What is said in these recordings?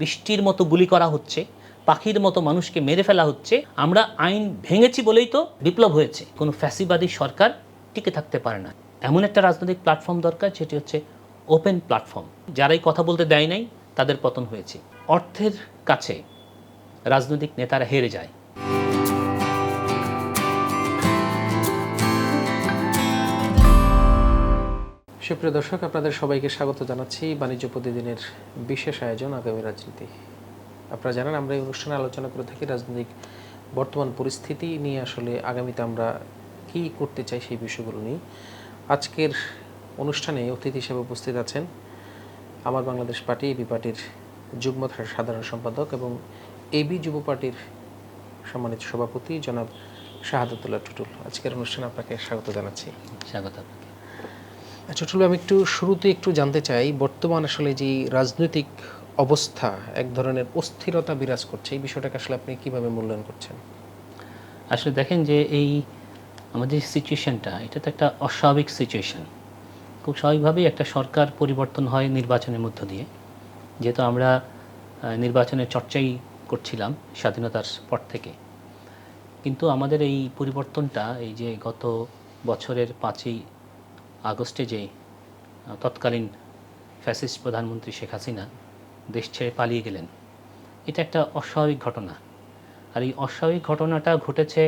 বৃষ্টির মতো গুলি করা হচ্ছে, পাখির মতো মানুষকে মেরে ফেলা হচ্ছে। আমরা আইন ভেঙেছি বলেই তো বিপ্লব হয়েছে। কোনো ফ্যাসিবাদী সরকার টিকে থাকতে পারে না। এমন একটা রাজনৈতিক প্ল্যাটফর্ম দরকার যেটি হচ্ছে ওপেন প্ল্যাটফর্ম। যারাই কথা বলতে দেয় নাই তাদের পতন হয়েছে। অর্থের কাছে রাজনৈতিক নেতারা হেরে যায়। সুপ্রিয় দর্শক, আপনাদের সবাইকে স্বাগত জানাচ্ছি বাণিজ্য প্রতিদিনের বিশেষ আয়োজন আগামী রাজনীতি। আপনারা জানেন আমরা এই অনুষ্ঠানে আলোচনা করে থাকি রাজনৈতিক বর্তমান পরিস্থিতি নিয়ে, আসলে আগামীতে আমরা কি করতে চাই সেই বিষয়গুলো নিয়ে। আজকের অনুষ্ঠানে অতিথি হিসেবে উপস্থিত আছেন আমার বাংলাদেশ পার্টি এবি পার্টির যুগ্ম সাধারণ সম্পাদক এবং এবি যুব পার্টির সম্মানিত সভাপতি জনাব শাহাদাতুল্লাহ টুটুল। আজকের অনুষ্ঠানে আপনাকে স্বাগত জানাচ্ছি। স্বাগত। টুটুল, আমি শুরুতে একটু জানতে চাই, বর্তমান আসলে যে রাজনৈতিক অবস্থা, এক ধরনের অস্থিরতা বিরাজ করছে, এই বিষয়টাকে আসলে আপনি কিভাবে মূল্যায়ন করছেন? আসলে দেখেন যে এই আমাদের সিচুয়েশনটা, এটা তো একটা অস্বাভাবিক সিচুয়েশন। খুব স্বাভাবিকভাবেই একটা সরকার পরিবর্তন হয় নির্বাচনের মধ্য দিয়ে, যেহেতু আমরা নির্বাচনের চর্চাই করছিলাম স্বাধীনতার পর থেকে। কিন্তু আমাদের এই পরিবর্তনটা, এই যে গত বছরের 5ই আগস্টে যে তৎকালীন ফ্যাসিস্ট প্রধানমন্ত্রী শেখ হাসিনা দেশ ছেড়ে পালিয়ে গেলেন, এটা একটা অস্বাভাবিক ঘটনা। আর এই অস্বাভাবিক ঘটনাটা ঘটেছে,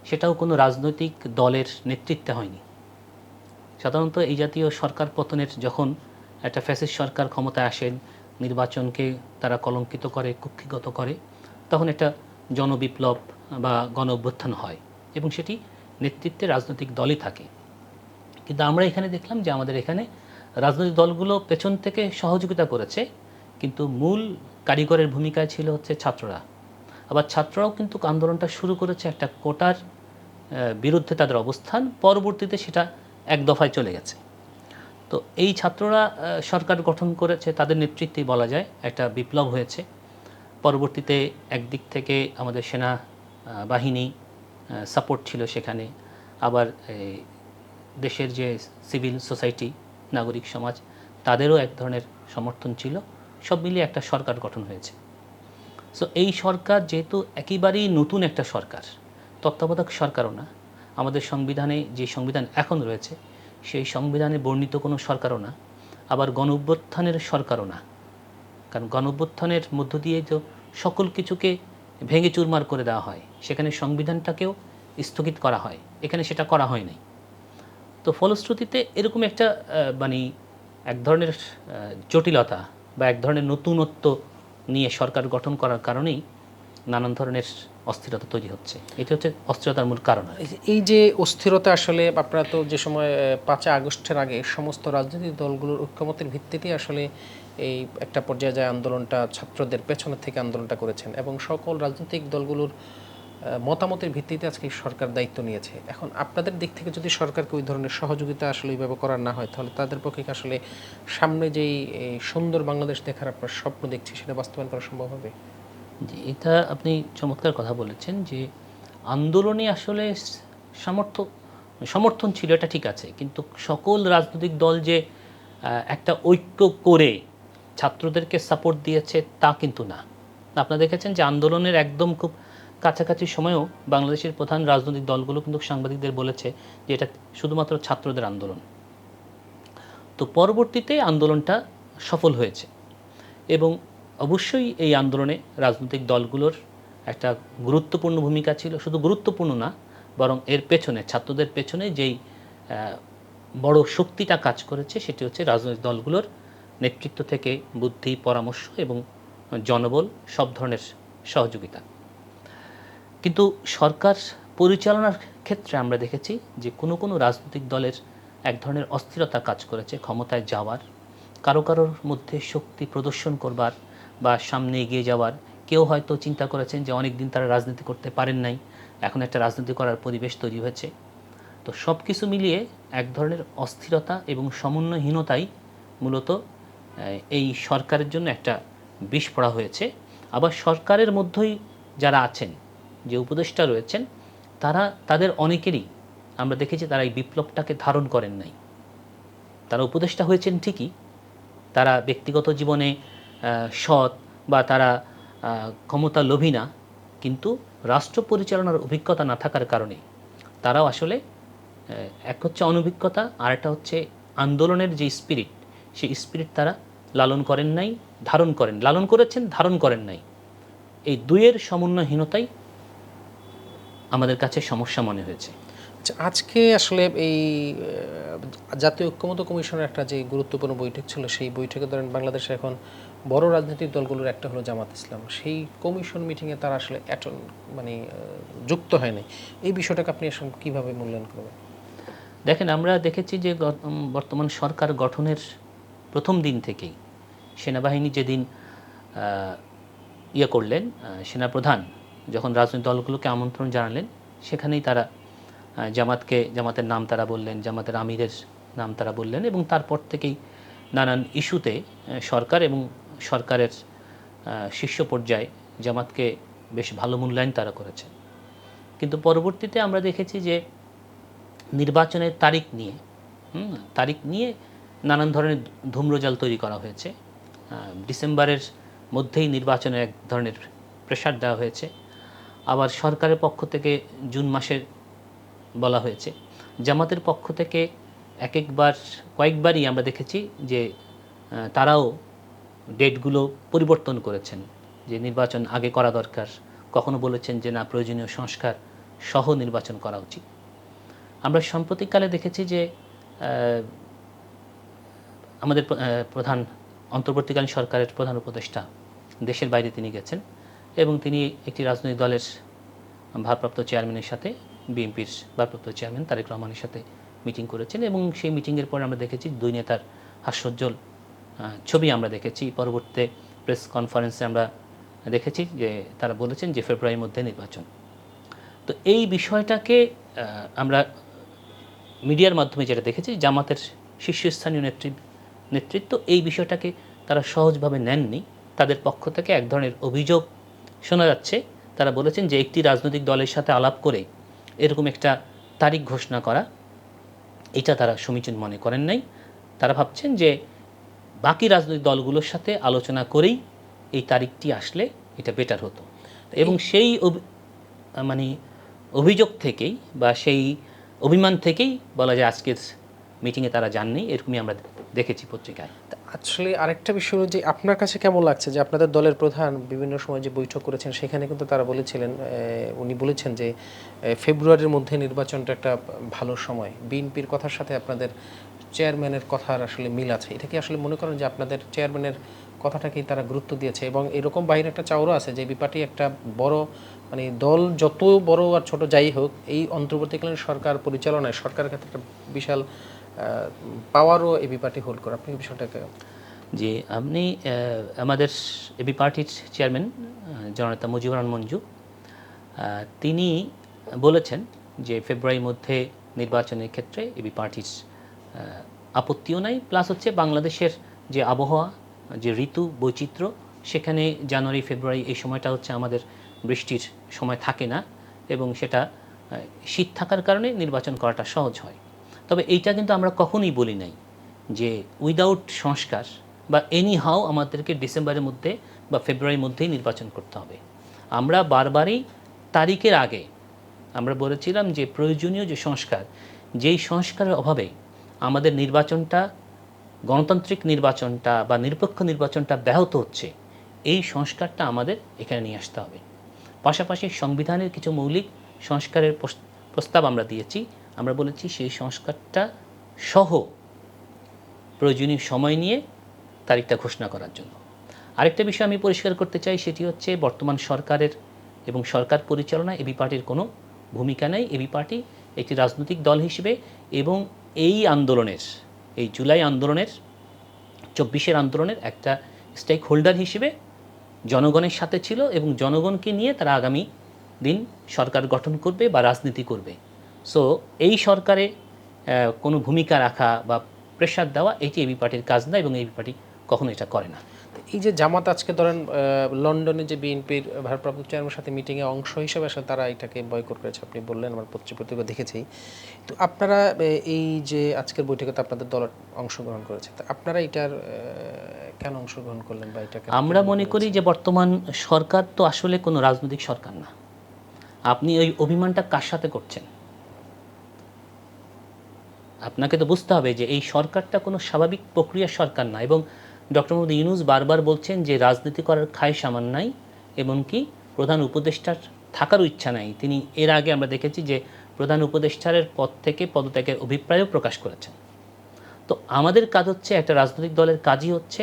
সেটাও কোনো রাজনৈতিক দলের নেতৃত্বে হয়নি। সাধারণত এই জাতীয় সরকার পতনের, যখন একটা ফ্যাসিস্ট সরকার ক্ষমতায় আসেন, নির্বাচনকে তারা কলঙ্কিত করে, কুক্ষিগত করে, তখন একটা জনবিপ্লব বা গণ অভ্যুত্থান হয় এবং সেটি নেতৃত্বে রাজনৈতিক দলই থাকে। কিন্তু আমরা এখানে দেখলাম যে আমাদের এখানে রাজনৈতিক দলগুলো পেছন থেকে সহযোগিতা করেছে, কিন্তু মূল কারিগরের ভূমিকায় ছিল হচ্ছে ছাত্ররা। আবার ছাত্ররাও কিন্তু আন্দোলনটা শুরু করেছে একটা কোটার বিরুদ্ধে তাদের অবস্থান, পরবর্তীতে সেটা এক দফায় চলে গেছে। তো এই ছাত্ররা সরকার গঠন করেছে, তাদের নেতৃত্বেই বলা যায় একটা বিপ্লব হয়েছে। পরবর্তীতে একদিক থেকে আমাদের সেনা বাহিনী সাপোর্ট ছিল সেখানে, আবার দেশের যে সিভিল সোসাইটি, নাগরিক সমাজ, তাদেরও এক ধরনের সমর্থন ছিল। সব মিলিয়ে একটা সরকার গঠন হয়েছে। সো এই সরকার যেহেতু একেবারেই নতুন একটা সরকার, তত্ত্বাবধায়ক সরকারও না, আমাদের সংবিধানে যে সংবিধান এখন রয়েছে সেই সংবিধানে বর্ণিত কোনো সরকারও না, আবার গণ অভ্যুত্থানের সরকারও না। কারণ গণ অভ্যুত্থানের মধ্য দিয়ে তো সকল কিছুকে ভেঙে চুরমার করে দেওয়া হয়, সেখানে সংবিধানটাকেও স্থগিত করা হয়, এখানে সেটা করা হয় নাই। তো ফলশ্রুতিতে এরকম একটা এক ধরনের জটিলতা বা এক ধরনের নতুনত্ব নিয়ে সরকার গঠন করার কারণেই নানান ধরনের অস্থিরতা তৈরি হচ্ছে। এটা হচ্ছে অস্থিরতার মূল কারণ। এই যে অস্থিরতা, আসলে আপনারা তো যে সময় 5 আগস্টের আগে সমস্ত রাজনৈতিক দলগুলোর ঐক্যমতের ভিত্তিতেই আসলে এই একটা পর্যায়ে যায় আন্দোলনটা, ছাত্রদের পেছনের থেকে আন্দোলনটা করেছেন এবং সকল রাজনৈতিক দলগুলোর মতামতের ভিত্তিতে আজকে সরকার দায়িত্ব নিয়েছে। এখন আপনাদের দিক থেকে যদি সরকারকে ওই ধরনের সহযোগিতা আসলে ওইভাবে করার না হয়, তাহলে তাদের পক্ষে আসলে সামনে যেই সুন্দর বাংলাদেশ দেখার আপনার স্বপ্ন দেখছি, সেটা বাস্তবায়ন করা সম্ভব হবে? জি, এটা আপনি চমৎকার কথা বলেছেন যে আন্দোলনে আসলে সমর্থন ছিল, এটা ঠিক আছে, কিন্তু সকল রাজনৈতিক দল যে একটা ঐক্য করে ছাত্রদেরকে সাপোর্ট দিয়েছে তা কিন্তু না। আপনারা দেখেছেন যে আন্দোলনের একদম খুব কাছাকাছি সময়েও বাংলাদেশের প্রধান রাজনৈতিক দলগুলো কিন্তু সাংবাদিকদের বলেছে যে এটা শুধুমাত্র ছাত্রদের আন্দোলন। তো পরবর্তীতে আন্দোলনটা সফল হয়েছে এবং অবশ্যই এই আন্দোলনে রাজনৈতিক দলগুলোর একটা গুরুত্বপূর্ণ ভূমিকা ছিল। শুধু গুরুত্বপূর্ণ না, বরং এর পেছনে, ছাত্রদের পেছনে যেই বড় শক্তিটা কাজ করেছে সেটি হচ্ছে রাজনৈতিক দলগুলোর নেতৃত্ব থেকে বুদ্ধি, পরামর্শ এবং জনবল, সব ধরনের সহযোগিতা। কিন্তু সরকার পরিচালনার ক্ষেত্রে আমরা দেখেছি যে কোনো কোনো রাজনৈতিক দলের এক ধরনের অস্থিরতা কাজ করেছে ক্ষমতায় যাওয়ার, কারো কারোর মধ্যে শক্তি প্রদর্শন করবার বা সামনে এগিয়ে যাওয়ার। কেউ হয়তো চিন্তা করেছেন যে অনেক দিন তারা রাজনীতি করতে পারেন নাই, এখন একটা রাজনীতি করার পরিবেশ তৈরি হয়েছে। তো সব কিছু মিলিয়ে এক ধরনের অস্থিরতা এবং সমন্বয়হীনতাই মূলত এই সরকারের জন্য একটা বিষ পড়া হয়েছে। আবার সরকারের মধ্যেই যারা আছেন, যে উপদেষ্টা রয়েছেন, তাদের অনেকেরই আমরা দেখেছি তারা এই বিপ্লবটাকে ধারণ করেন নাই। তারা উপদেষ্টা হয়েছেন ঠিকই, তারা ব্যক্তিগত জীবনে সৎ, বা তারা ক্ষমতা লোভী না, কিন্তু রাষ্ট্র পরিচালনার অভিজ্ঞতা না থাকার কারণে তারাও আসলে এক হচ্ছে অনভিজ্ঞতা, আর একটা হচ্ছে আন্দোলনের যে স্পিরিট, সেই স্পিরিট তারা লালন করেন নাই, ধারণ করেন, লালন করেছেন, ধারণ করেন নাই। এই দুইয়ের সমন্বয়হীনতাই আমাদের কাছে সমস্যা মনে হয়েছে। আচ্ছা, আজকে আসলে এই জাতীয় ঐক্যমত্য কমিশনের একটা যে গুরুত্বপূর্ণ বৈঠক ছিল, সেই বৈঠকে ধরেন বাংলাদেশে এখন বড় রাজনৈতিক দলগুলোর একটা হলো জামাত ইসলাম, সেই কমিশন মিটিংয়ে তারা আসলে যুক্ত হয় নাই। এই বিষয়টাকে আপনি আসলে কীভাবে মূল্যায়ন করবেন? দেখেন, আমরা দেখেছি যে বর্তমান সরকার গঠনের প্রথম দিন থেকেই সেনাবাহিনী যেদিন করলেন, সেনাপ্রধান যখন রাজনৈতিক দলগুলোকে আমন্ত্রণ জানালেন, সেখানেই তারা জামাতের নাম তারা বললেন, জামাতের আমিরের নাম তারা বললেন, এবং তারপর থেকেই নানান ইস্যুতে সরকার এবং সরকারের শীর্ষ পর্যায়ে জামাতকে বেশ ভালো মূল্যায়ন তারা করেছে। কিন্তু পরবর্তীতে আমরা দেখেছি যে নির্বাচনের তারিখ নিয়ে নানান ধরনের ধূম্রজাল তৈরি করা হয়েছে। ডিসেম্বরের মধ্যেই নির্বাচনের এক ধরনের প্রেশার দেওয়া হয়েছে। আবার সরকারের পক্ষ থেকে জুন মাসে বলা হয়েছে। জামাতের পক্ষ থেকে কয়েকবারই আমরা দেখেছি যে তারাও ডেটগুলো পরিবর্তন করেছেন, যে নির্বাচন আগে করা দরকার, কখনো বলেছেন যে না, প্রয়োজনীয় সংস্কার সহ নির্বাচন করা উচিত। আমরা সাম্প্রতিককালে দেখেছি যে আমাদের অন্তর্বর্তীকালীন সরকারের প্রধান উপদেষ্টা দেশের বাইরে তিনি গেছেন, এবং তিনি একটি রাজনৈতিক দলের ভারপ্রাপ্ত চেয়ারম্যানের সাথে, বিএনপির ভারপ্রাপ্ত চেয়ারম্যান তারেক রহমানের সাথে মিটিং করেছেন, এবং সেই মিটিংয়ের পর আমরা দেখেছি দুই নেতার হাস্যোজ্জ্বল ছবি আমরা দেখেছি। পরবর্তীতে প্রেস কনফারেন্সে আমরা দেখেছি যে তারা বলেছেন যে ফেব্রুয়ারির মধ্যে নির্বাচন। তো এই বিষয়টাকে আমরা মিডিয়ার মাধ্যমে যেটা দেখেছি, জামাতের শীর্ষস্থানীয় নেতৃত্ব এই বিষয়টাকে তারা সহজভাবে নেননি। তাদের পক্ষ থেকে এক ধরনের অভিযোগ শোনা যাচ্ছে। তারা বলেছেন যে একটি রাজনৈতিক দলের সাথে আলাপ করে এরকম একটা তারিখ ঘোষণা করা, এটা তারা সমীচীন মনে করেন নাই। তারা ভাবছেন যে বাকি রাজনৈতিক দলগুলোর সাথে আলোচনা করেই এই তারিখটি আসলে এটা বেটার হতো, এবং সেই অভিযোগ থেকেই বা সেই অভিমান থেকেই বলা যায় আজকের মিটিংয়ে তারা যাননি, এরকমই আমরা দেখেছি পত্রিকায়। আসলে আরেকটা বিষয় হলো যে আপনার কাছে কেমন লাগছে যে আপনাদের দলের প্রধান বিভিন্ন সময় যে বৈঠক করেছেন, সেখানে কিন্তু তারা উনি বলেছেন যে ফেব্রুয়ারির মধ্যে নির্বাচনটা একটা ভালো সময়। বিএনপির কথার সাথে আপনাদের চেয়ারম্যানের কথার আসলে মিল আছে। এটা কি আসলে মনে করেন যে আপনাদের চেয়ারম্যানের কথাটাকেই তারা গুরুত্ব দিয়েছে? এবং এরকম বাইরে একটা চাওরও আছে যে বিপাটি একটা বড় দল যত বড় আর ছোট যাই হোক, এই অন্তর্বর্তীকালীন সরকার পরিচালনায় সরকারের ক্ষেত্রে একটা বিশাল পাওয়ারও এবি পার্টি হোল্ড করে। আপনি এই বিষয়টাকে? যে আপনি আমাদের এবি পার্টির চেয়ারম্যান জননেতা মুজিবুর রহমান মঞ্জু, তিনি বলেছেন যে ফেব্রুয়ারির মধ্যে নির্বাচনের ক্ষেত্রে এবি পার্টির আপত্তিও নাই, প্লাস হচ্ছে বাংলাদেশের যে আবহাওয়া, যে ঋতু বৈচিত্র্য, সেখানে জানুয়ারি ফেব্রুয়ারি এই সময়টা হচ্ছে আমাদের বৃষ্টির সময় থাকে না, এবং সেটা শীত থাকার কারণে নির্বাচন করাটা সহজ হয়। তবে এইটা কিন্তু আমরা কখনোই বলি নাই যে উইদাউট সংস্কার বা এনি হাউ আমাদেরকে ডিসেম্বরের মধ্যে বা ফেব্রুয়ারির মধ্যেই নির্বাচন করতে হবে। আমরা বারবারই তারিখের আগে আমরা বলেছিলাম যে প্রয়োজনীয় যে সংস্কার, যেই সংস্কারের অভাবে আমাদের নির্বাচনটা, গণতান্ত্রিক নির্বাচনটা বা নিরপেক্ষ নির্বাচনটা ব্যাহত হচ্ছে, এই সংস্কারটা আমাদের এখানে নিয়ে আসতে হবে। পাশাপাশি সংবিধানের কিছু মৌলিক সংস্কারের প্রস্তাব আমরা দিয়েছি। আমরা বলেছি সেই সংস্কারটা সহ প্রয়োজনীয় সময় নিয়ে তারিখটা ঘোষণা করার জন্য। আরেকটা বিষয় আমি পরিষ্কার করতে চাই, সেটি হচ্ছে বর্তমান সরকারের এবং সরকার পরিচালনায় এবি পার্টির কোনো ভূমিকা নেই। এবি পার্টি একটি রাজনৈতিক দল হিসেবে এবং এই আন্দোলনের, এই জুলাই আন্দোলনের, 24-এর আন্দোলনের একটা স্টেক হোল্ডার হিসেবে জনগণের সাথে ছিল, এবং জনগণকে নিয়ে তারা আগামী দিন সরকার গঠন করবে বা রাজনীতি করবে। সো এই সরকারে কোনো ভূমিকা রাখা বা প্রেশার দেওয়া, এটি এবি পার্টির কাজ না, এবং এবি পার্টি কখনো এটা করে না। এই যে জামাত আজকে ধরেন লন্ডনে যে বিএনপির ভারপ্রাপ্ত চেয়ারম্যানের সাথে মিটিংয়ে অংশ হিসেবে আসলে তারা এটাকে বয়কট করেছে, আপনি বললেন, আমার পত্রিকা দেখেছি। তো আপনারা এই যে আজকের বৈঠকে তো আপনাদের দল অংশগ্রহণ করেছে, তো আপনারা এটার কেন অংশগ্রহণ করলেন বা এটা আমরা মনে করি যে বর্তমান সরকার তো আসলে কোনো রাজনৈতিক সরকার না। আপনি ওই অভিমানটা কার সাথে করছেন? আপনাকে তো বুঝতে হবে যে এই সরকারটা কোনো স্বাভাবিক প্রক্রিয়ার সরকার না। এবং ডক্টর মোহাম্মদ ইউনূস বারবার বলছেন যে রাজনীতি করার খায়েশ আমার নাই, এমনকি প্রধান উপদেষ্টার থাকারও ইচ্ছা নাই। তিনি এর আগে আমরা দেখেছি যে প্রধান উপদেষ্টার পদ থেকে পদত্যাগের অভিপ্রায়ও প্রকাশ করেছেন। তো আমাদের কাজ হচ্ছে, একটা রাজনৈতিক দলের কাজই হচ্ছে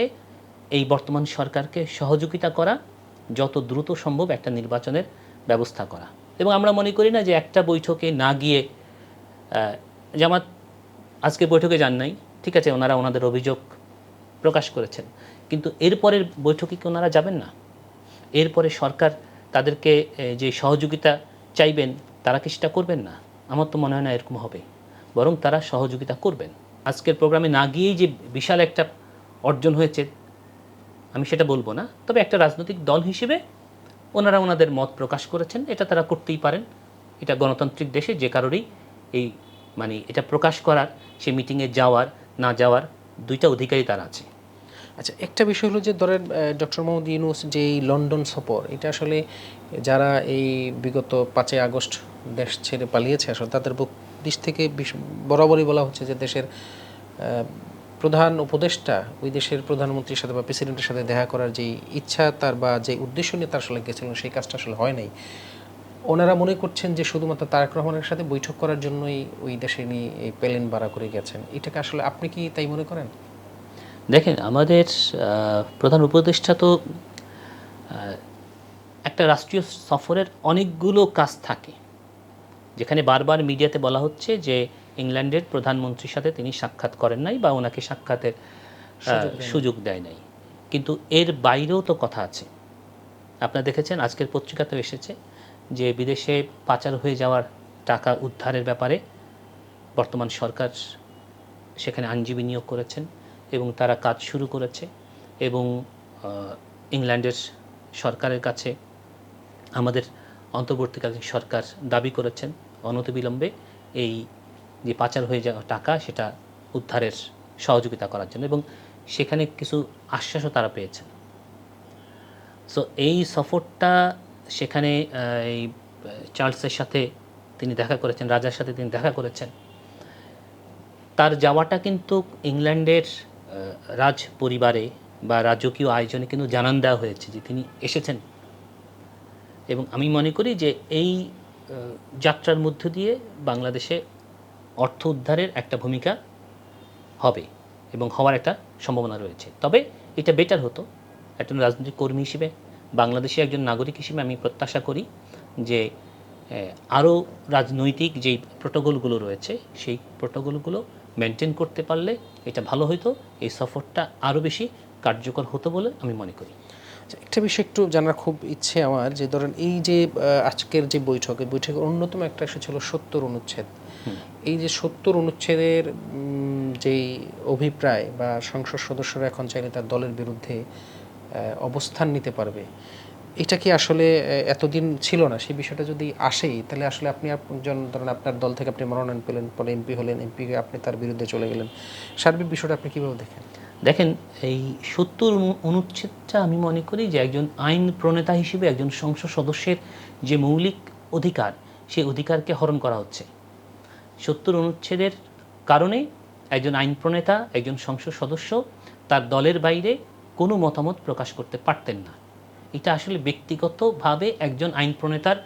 এই বর্তমান সরকারকে সহযোগিতা করা, যত দ্রুত সম্ভব একটা নির্বাচনের ব্যবস্থা করা। এবং আমরা মনে করি না যে একটা বৈঠকে না গিয়ে, জামাত আজকে বৈঠকে যান নাই, ঠিক আছে, ওনারা ওনাদের অভিযোগ প্রকাশ করেছেন, কিন্তু এরপরের বৈঠকে কি ওনারা যাবেন না? এরপরে সরকার তাদেরকে যে সহযোগিতা চাইবেন, তারা কি সেটা করবেন না? আমার তো মনে হয় না এরকম হবে, বরং তারা সহযোগিতা করবেন। আজকের প্রোগ্রামে না গিয়েই যে বিশাল একটা অর্জন হয়েছে আমি সেটা বলবো না, তবে একটা রাজনৈতিক দল হিসেবে ওনারা ওনাদের মত প্রকাশ করেছেন, এটা তারা করতেই পারেন। এটা গণতান্ত্রিক দেশে যে কারোরই এই এটা প্রকাশ করার, সে মিটিংয়ে যাওয়ার না যাওয়ার দুইটা অধিকারই তার আছে। আচ্ছা, একটা বিষয় হলো যে ধরেন ডক্টর মোহাম্মদ ইউনূস যে এই লন্ডন সফর, এটা আসলে যারা এই বিগত 5ই আগস্ট দেশ ছেড়ে পালিয়েছে আসলে তাদের দিক থেকে বরাবরই বলা হচ্ছে যে দেশের প্রধান উপদেষ্টা ওই দেশের প্রধানমন্ত্রীর সাথে বা প্রেসিডেন্টের সাথে দেখা করার যে ইচ্ছা তার বা যে উদ্দেশ্য নিয়ে তার আসলে গেছিলেন, সেই কাজটা আসলে হয় নাই। ওনারা মনে করছেন যে শুধুমাত্র তারেক রহমানের সাথে বৈঠক করার জন্যই ওই দেশে নিয়ে এই প্লেন ভাড়া করে গেছেন। এটাকে আসলে আপনি কি তাই মনে করেন? দেখেন, আমাদের প্রধান উপদেষ্টা তো একটা রাষ্ট্রীয় সফরের অনেকগুলো কাজ থাকে, যেখানে বারবার মিডিয়াতে বলা হচ্ছে যে ইংল্যান্ডের প্রধানমন্ত্রীর সাথে তিনি সাক্ষাৎ করেন নাই বা ওনাকে সাক্ষাতের সুযোগ দেয় নাই। কিন্তু এর বাইরেও তো কথা আছে। আপনারা দেখেছেন, আজকের পত্রিকাতেও এসেছে যে বিদেশে পাচার হয়ে যাওয়ার টাকা উদ্ধারের ব্যাপারে বর্তমান সরকার সেখানে আইনজীবী নিয়োগ করেছেন এবং তারা কাজ শুরু করেছে। এবং ইংল্যান্ডের সরকারের কাছে আমাদের অন্তর্বর্তীকালীন সরকার দাবি করেছেন অনতিবিলম্বে এই যে পাচার হয়ে যাওয়া টাকা সেটা উদ্ধারের সহযোগিতা করার জন্য, এবং সেখানে কিছু আশ্বাসও তারা পেয়েছেন। সো এই সফরটা, সেখানে এই চার্লসের সাথে তিনি দেখা করেছেন, রাজার সাথে তিনি দেখা করেছেন। তার যাওয়াটা কিন্তু ইংল্যান্ডের রাজ পরিবারে বা রাজকীয় আয়োজনে কিন্তু জানান দেওয়া হয়েছে যে তিনি এসেছেন। এবং আমি মনে করি যে এই যাত্রার মধ্য দিয়ে বাংলাদেশে অর্থ উদ্ধারের একটা ভূমিকা হবে এবং হওয়ার একটা সম্ভাবনা রয়েছে। তবে এটা বেটার হতো, একজন রাজনৈতিক কর্মী হিসেবে, বাংলাদেশি একজন নাগরিক হিসেবে আমি প্রত্যাশা করি যে আরও রাজনৈতিক যেই প্রোটোকলগুলো রয়েছে সেই প্রোটোকলগুলো মেনটেন করতে পারলে এটা ভালো হতো, এই সফরটা আরও বেশি কার্যকর হতো বলে আমি মনে করি। একটা বিষয় একটু জানার খুব ইচ্ছে আমার, যে ধরেন এই যে আজকের যে বৈঠকের অন্যতম একটা ইস্যু ছিল 70 অনুচ্ছেদ। এই যে 70 অনুচ্ছেদের যেই অভিপ্রায় বা সংসদ সদস্যরা এখন চাইলে তার দলের বিরুদ্ধে অবস্থান নিতে পারবে, এটা কি আসলে এতদিন ছিল না? সেই বিষয়টা যদি আসেই, তাহলে আসলে আপনি একজন ধরেন আপনার দল থেকে আপনি মনোনয়ন পেলেন, পরে এমপি হলেন, এমপি আপনি তার বিরুদ্ধে চলে গেলেন, সার্বিক বিষয়টা আপনি কীভাবে দেখেন? দেখেন, এই 70 অনুচ্ছেদটা আমি মনে করি যে একজন আইন প্রণেতা হিসেবে একজন সংসদ সদস্যের যে মৌলিক অধিকার, সেই অধিকারকে হরণ করা হচ্ছে। 70 অনুচ্ছেদের কারণে একজন আইন প্রণেতা, একজন সংসদ সদস্য তার দলের বাইরে কোনো মতামত প্রকাশ করতে পারতেন না। এটা আসলে ব্যক্তিগতভাবে একজন আইন প্রণেতার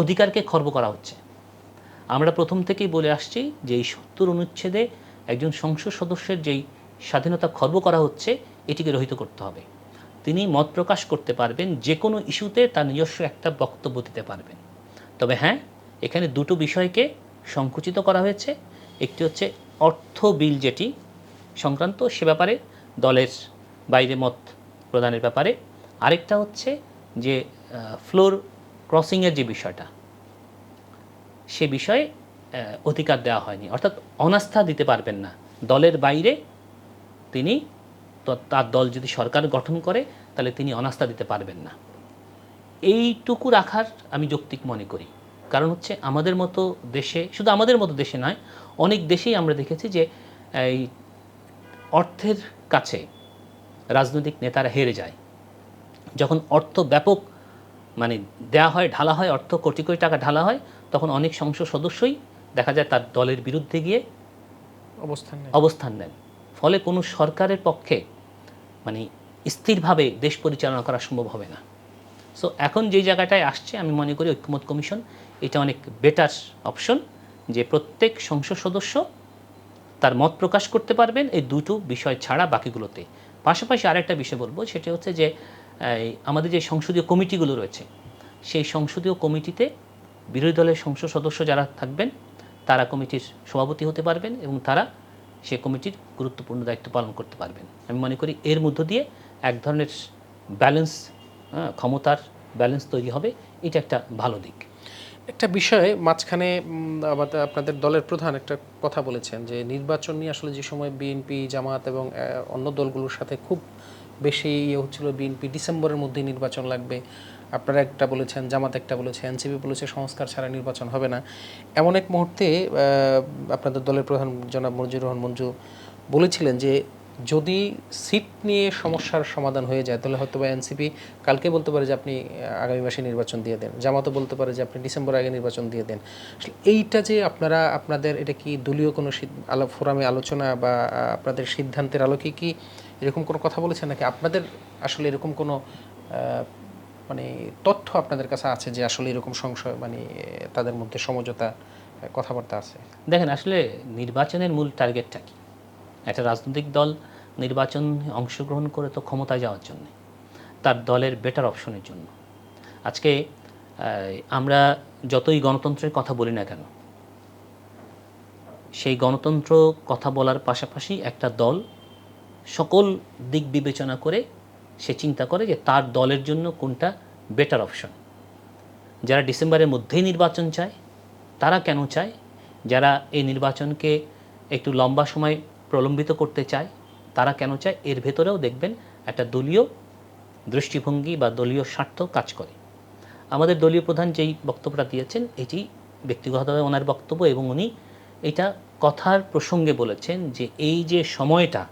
অধিকারকে খর্ব করা হচ্ছে। আমরা প্রথম থেকেই বলে আসছি যে এই 70 অনুচ্ছেদে একজন সংসদ সদস্যের যেই স্বাধীনতা খর্ব করা হচ্ছে, এটিকে রহিত করতে হবে। তিনি মত প্রকাশ করতে পারবেন, যে কোনো ইস্যুতে তার নিজস্ব একটা বক্তব্য দিতে পারবেন। তবে হ্যাঁ, এখানে দুটো বিষয়কে সংকুচিত করা হয়েছে। একটি হচ্ছে অর্থ বিল যেটি সংক্রান্ত, সে ব্যাপারে দলের বাইরে মত প্রদানের ব্যাপারে। আরেকটা হচ্ছে যে ফ্লোর ক্রসিংয়ের যে বিষয়টা, সে বিষয়ে অধিকার দেওয়া হয়নি, অর্থাৎ অনাস্থা দিতে পারবেন না। দলের বাইরে তিনি তার দল যদি সরকার গঠন করে তাহলে তিনি অনাস্থা দিতে পারবেন না। এইটুকু রাখার আমি যৌক্তিক মনে করি। কারণ হচ্ছে আমাদের মতো দেশে, শুধু আমাদের মতো দেশে নয়, অনেক দেশেই আমরা দেখেছি যে এই অর্থের কাছে রাজনৈতিক নেতারা হেরে যায়। যখন অর্থ ব্যাপক মানে দেয়া হয়, ঢালা হয়, অর্থ কোটি কোটি টাকা ঢালা হয়, তখন অনেক সংসদ সদস্যই দেখা যায় তার দলের বিরুদ্ধে গিয়ে অবস্থান নেন। ফলে কোনো সরকারের পক্ষে মানে স্থিরভাবে দেশ পরিচালনা করা সম্ভব হবে না। সো এখন যে জায়গাটায় আসছে, আমি মনে করি ঐক্যমত কমিশন এটা অনেক বেটার অপশন, যে প্রত্যেক সংসদ সদস্য তার মত প্রকাশ করতে পারবেন এই দুটো বিষয় ছাড়া বাকিগুলোতে। পাশাপাশি আরেকটা বিষয় বলবো, সেটা হচ্ছে যে আমাদের যে সংসদীয় কমিটিগুলো রয়েছে, সেই সংসদীয় কমিটিতে বিরোধী দলের সংসদ সদস্য যারা থাকবেন তারা কমিটির সভাপতি হতে পারবেন এবং তারা সেই কমিটির গুরুত্বপূর্ণ দায়িত্ব পালন করতে পারবেন। আমি মনে করি এর মধ্য দিয়ে এক ধরনের ব্যালেন্স, ক্ষমতার ব্যালেন্স তৈরি হবে। এটা একটা ভালো দিক। একটা বিষয়ে মাঝখানে আপনাদের দলের প্রধান একটা কথা বলেছেন যে নির্বাচন নিয়ে আসলে যে সময় বিএনপি, জামাত এবং অন্য দলগুলোর সাথে খুব বেশি হচ্ছিল, বিএনপি ডিসেম্বরের মধ্যেই নির্বাচন লাগবে, আপনারা একটা বলেছেন, জামাত একটা বলেছে, এনসিপি বলেছে সংস্কার ছাড়া নির্বাচন হবে না। এমন এক মুহূর্তে আপনাদের দলের প্রধান জনাব মঞ্জুর রহমান মঞ্জু বলেছিলেন যে যদি সিট নিয়ে সমস্যার সমাধান হয়ে যায় তাহলে হয়তো বা এনসিপি কালকে বলতে পারে যে আপনি আগামী মাসে নির্বাচন দিয়ে দেন, জামাতও বলতে পারে যে আপনি ডিসেম্বর আগে নির্বাচন দিয়ে দেন। আসলে এইটা যে আপনাদের এটা কি দলীয় কোনো ফোরামে আলোচনা বা আপনাদের সিদ্ধান্তের আলোকে কি এরকম কোনো কথা বলেছেন, নাকি আপনাদের আসলে এরকম কোনো মানে তথ্য আপনাদের কাছে আছে যে আসলে এরকম সংশয় মানে তাদের মধ্যে সমঝোতা কথাবার্তা আছে? দেখেন, আসলে নির্বাচনের মূল টার্গেটটা কি? একটা রাজনৈতিক দল নির্বাচন অংশগ্রহণ করে তো ক্ষমতায় যাওয়ার জন্য, তার দলের বেটার অপশনের জন্য। আজকে আমরা যতই গণতন্ত্রের কথা বলি না কেন, সেই গণতন্ত্র কথা বলার পাশাপাশি একটা দল সকল দিক বিবেচনা করে সে চিন্তা করে যে তার দলের জন্য কোনটা বেটার অপশন। যারা ডিসেম্বরের মধ্যেই নির্বাচন চায় তারা কেন চায়, যারা এই নির্বাচনকে একটু লম্বা সময় প্রলম্বিত করতে চায় তারা কেন চায়, এর ভেতরেও দেখবেন একটা দলীয় দৃষ্টিভঙ্গি বা দলীয় স্বার্থ কাজ করে। আমাদের দলীয় প্রধান যেই বক্তব্যটা দিয়েছেন এটি ব্যক্তিগতভাবে ওনার বক্তব্য, এবং উনি এটা কথার প্রসঙ্গে বলেছেন যে এই যে সময়টা,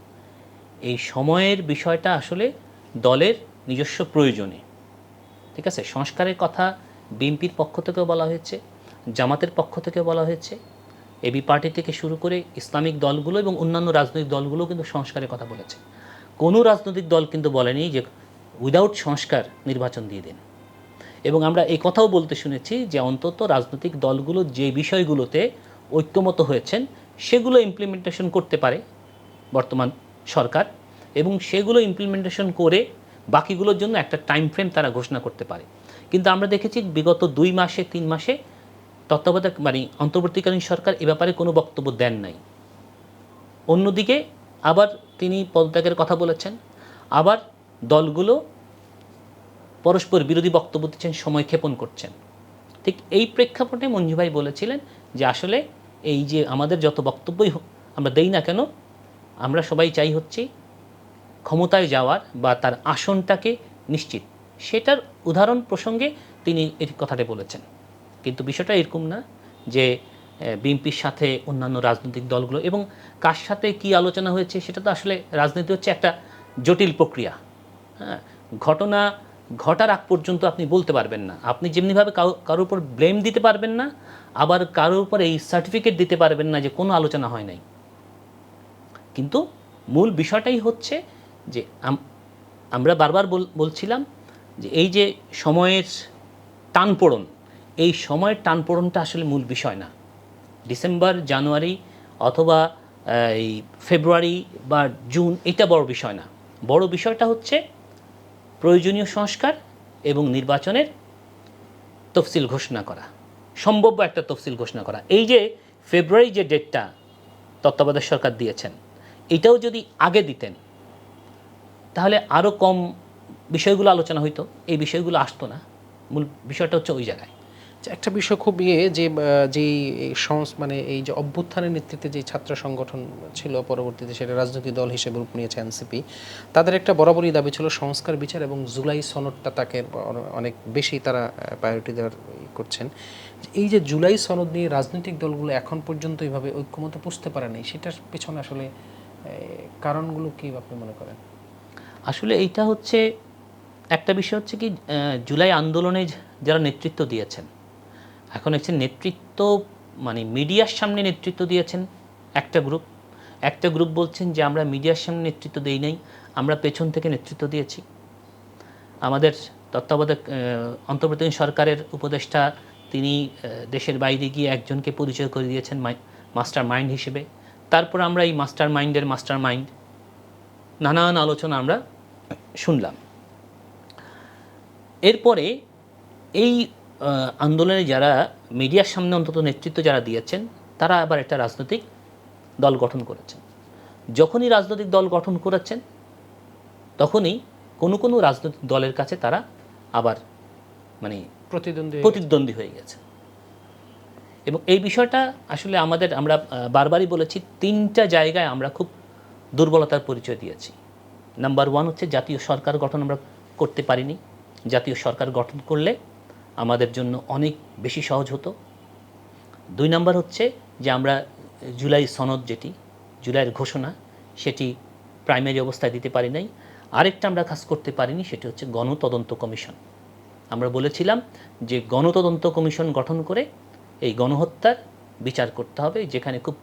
এই সময়ের বিষয়টা আসলে দলের নিজস্ব প্রয়োজনে, ঠিক আছে। সংস্কারের কথা বিএনপির পক্ষ থেকেও বলা হয়েছে, জামাতের পক্ষ থেকে বলা হয়েছে, এবি পার্টি থেকে শুরু করে ইসলামিক দলগুলো এবং অন্যান্য রাজনৈতিক দলগুলো কিন্তু সংস্কারের কথা বলেছে। কোনো রাজনৈতিক দল কিন্তু বলেনি যে উইদাউট সংস্কার নির্বাচন দিয়ে দিন। এবং আমরা এই কথাও বলতে শুনেছি যে অন্তত রাজনৈতিক দলগুলো যে বিষয়গুলোতে ঐক্যমত হয়েছেন সেগুলো ইমপ্লিমেন্টেশন করতে পারে বর্তমান সরকার, এবং সেগুলো ইমপ্লিমেন্টেশন করে বাকিগুলোর জন্য একটা টাইম ফ্রেম তারা ঘোষণা করতে পারে। কিন্তু আমরা দেখেছি বিগত 2 মাসে 3 মাসে তত্ত্বাবধায়ক মানে অন্তর্বর্তীকালীন সরকার এ ব্যাপারে কোনো বক্তব্য দেন নাই। অন্যদিকে আবার তিনি পদত্যাগের কথা বলেছেন, আবার দলগুলো পরস্পর বিরোধী বক্তব্য দিচ্ছেন, সময় ক্ষেপণ করছেন। ঠিক এই প্রেক্ষাপটে মঞ্জু ভাই বলেছিলেন যে আসলে এই যে আমাদের যত বক্তব্যই আমরা দেই না কেন, আমরা সবাই চাই হচ্ছে ক্ষমতায় যাওয়ার বা তার আসনটাকে নিশ্চিত। সেটার উদাহরণ প্রসঙ্গে তিনি এই কথাটা বলেছেন। কিন্তু বিষয়টা এরকম না যে বিএনপির সাথে অন্যান্য রাজনৈতিক দলগুলো এবং কার সাথে কি আলোচনা হয়েছে, সেটা তো আসলে রাজনীতি হচ্ছে একটা জটিল প্রক্রিয়া। হ্যাঁ, ঘটনা ঘটার আগ পর্যন্ত আপনি বলতে পারবেন না। আপনি যেমনিভাবে কারোর উপর ব্লেম দিতে পারবেন না, আবার কারোর উপর এই সার্টিফিকেট দিতে পারবেন না যে কোনো আলোচনা হয় নাই। কিন্তু মূল বিষয়টাই হচ্ছে যে আমরা বারবার বলছিলাম যে এই যে সময়ের টানপোড়েন, এই সময়ের টানপোড়েনটা আসলে মূল বিষয় না। ডিসেম্বর, জানুয়ারি অথবা এই ফেব্রুয়ারি বা জুন, এটা বড় বিষয় না। বড় বিষয়টা হচ্ছে প্রয়োজনীয় সংস্কার এবং নির্বাচনের তফসিল ঘোষণা করা, সম্ভাব্য একটা তফসিল ঘোষণা করা। এই যে ফেব্রুয়ারি যে ডেটটা তত্ত্বাবধায়ক সরকার দিয়েছেন, এটাও যদি আগে দিতেন তাহলে আরও কম বিষয়গুলো আলোচনা হইতো, এই বিষয়গুলো আসতো না। মূল বিষয়টা হচ্ছে ওই জায়গায়। একটা বিষয় খুব যে যেই মানে এই যে অভ্যুত্থানের নেতৃত্বে যে ছাত্র সংগঠন ছিল, পরবর্তীতে সেটা রাজনৈতিক দল হিসেবে রূপ নিয়েছে এনসিপি, তাদের একটা বরাবরই দাবি ছিল সংস্কার বিচার এবং জুলাই সনদটা তাকে অনেক বেশি তারা প্রায়োরিটি দেওয়ার করছেন। এই যে জুলাই সনদ নিয়ে রাজনৈতিক দলগুলো এখন পর্যন্ত এইভাবে ঐক্যমত পুষতে পারে নাই, সেটার পেছনে আসলে কারণগুলো কি আপনি মনে করেন? আসলে এইটা হচ্ছে একটা বিষয় হচ্ছে কি, জুলাই আন্দোলনে যারা নেতৃত্ব দিয়েছেন, এখন হচ্ছে নেতৃত্ব মানে মিডিয়ার সামনে নেতৃত্ব দিয়েছেন একটা গ্রুপ বলছেন যে আমরা মিডিয়ার সামনে নেতৃত্ব দেই নাই, আমরা পেছন থেকে নেতৃত্ব দিয়েছি। আমাদের তত্ত্বাবধায়ক অন্তর্বর্তীকালীন সরকারের উপদেষ্টা তিনি দেশের বাইরে গিয়ে একজনকে পরিচয় করে দিয়েছেন মাস্টার মাইন্ড হিসেবে। তারপর আমরা এই মাস্টার মাইন্ড নানান আলোচনা আমরা শুনলাম। এরপরে এই আন্দোলনে যারা মিডিয়ার সামনে অন্তত নেতৃত্ব যারা দিয়েছেন, তারা আবার একটা রাজনৈতিক দল গঠন করেছেন। যখনই রাজনৈতিক দল গঠন করেছেন, তখনই কোনো রাজনৈতিক দলের কাছে তারা আবার মানে প্রতিদ্বন্দ্বী হয়ে গেছে। এবং এই বিষয়টা আসলে আমরা বারবারই বলেছি, 3টা জায়গায় আমরা খুব দুর্বলতার পরিচয় দিয়েছি। নাম্বার 1 হচ্ছে জাতীয় সরকার গঠন আমরা করতে পারিনি। জাতীয় সরকার গঠন করলে আমাদের জন্য অনেক বেশি সহজ হতো। 2 নাম্বার হচ্ছে যে আমরা জুলাই সনদ, যেটি জুলাইয়ের ঘোষণা, সেটি প্রাইমারি অবস্থায় দিতে পারি নাই। আরেকটা আমরা কাজ করতে পারিনি, সেটি হচ্ছে গণতদন্ত কমিশন। আমরা বলেছিলাম যে গণতদন্ত কমিশন গঠন করে এই গণহত্যার বিচার করতে হবে, যেখানে খুব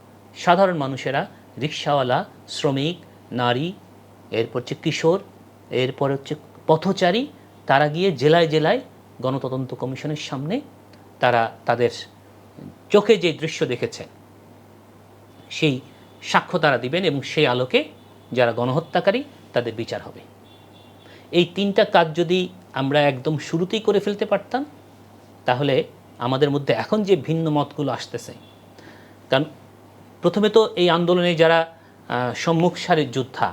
সাধারণ মানুষেরা, রিকশাওয়ালা, শ্রমিক, নারী, এরপর হচ্ছে কিশোর, এরপর হচ্ছে পথচারী, তারা গিয়ে জেলায় জেলায় গণতদন্ত কমিশনের সামনে তারা তাদের চোখে যে দৃশ্য দেখেছেন সেই সাক্ষ্য তারা দিবেন, এবং সেই আলোকে যারা গণহত্যাকারী তাদের বিচার হবে। এই 3টা কাজ যদি আমরা একদম শুরুতেই করে ফেলতে পারতাম, তাহলে আমাদের মধ্যে এখন যে ভিন্ন মতগুলো আসতেছে, কারণ প্রথমে তো এই আন্দোলনে যারা সম্মুখ সারির যোদ্ধা,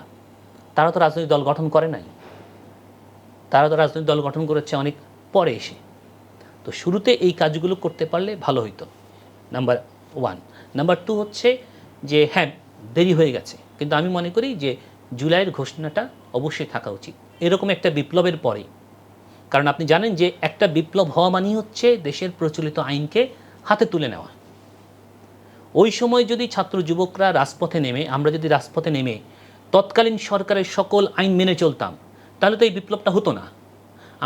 তারা তো রাজনৈতিক দল গঠন করে নাই, তারা তো রাজনৈতিক দল গঠন করেছে অনেক পরে এসে। তো শুরুতে এই কাজগুলো করতে পারলে ভালো হইতো, নাম্বার 1। নাম্বার 2 হচ্ছে যে হ্যাঁ, দেরি হয়ে গেছে, কিন্তু আমি মনে করি যে জুলাইয়ের ঘোষণাটা অবশ্যই থাকা উচিত এরকম একটা বিপ্লবের পরে। কারণ আপনি জানেন যে একটা বিপ্লব হওয়া মানেই হচ্ছে দেশের প্রচলিত আইনকে হাতে তুলে নেওয়া। ওই সময় যদি ছাত্র যুবকরা রাজপথে নেমে, আমরা যদি রাজপথে নেমে তৎকালীন সরকারের সকল আইন মেনে চলতাম, তাহলে তো এই বিপ্লবটা হতো না।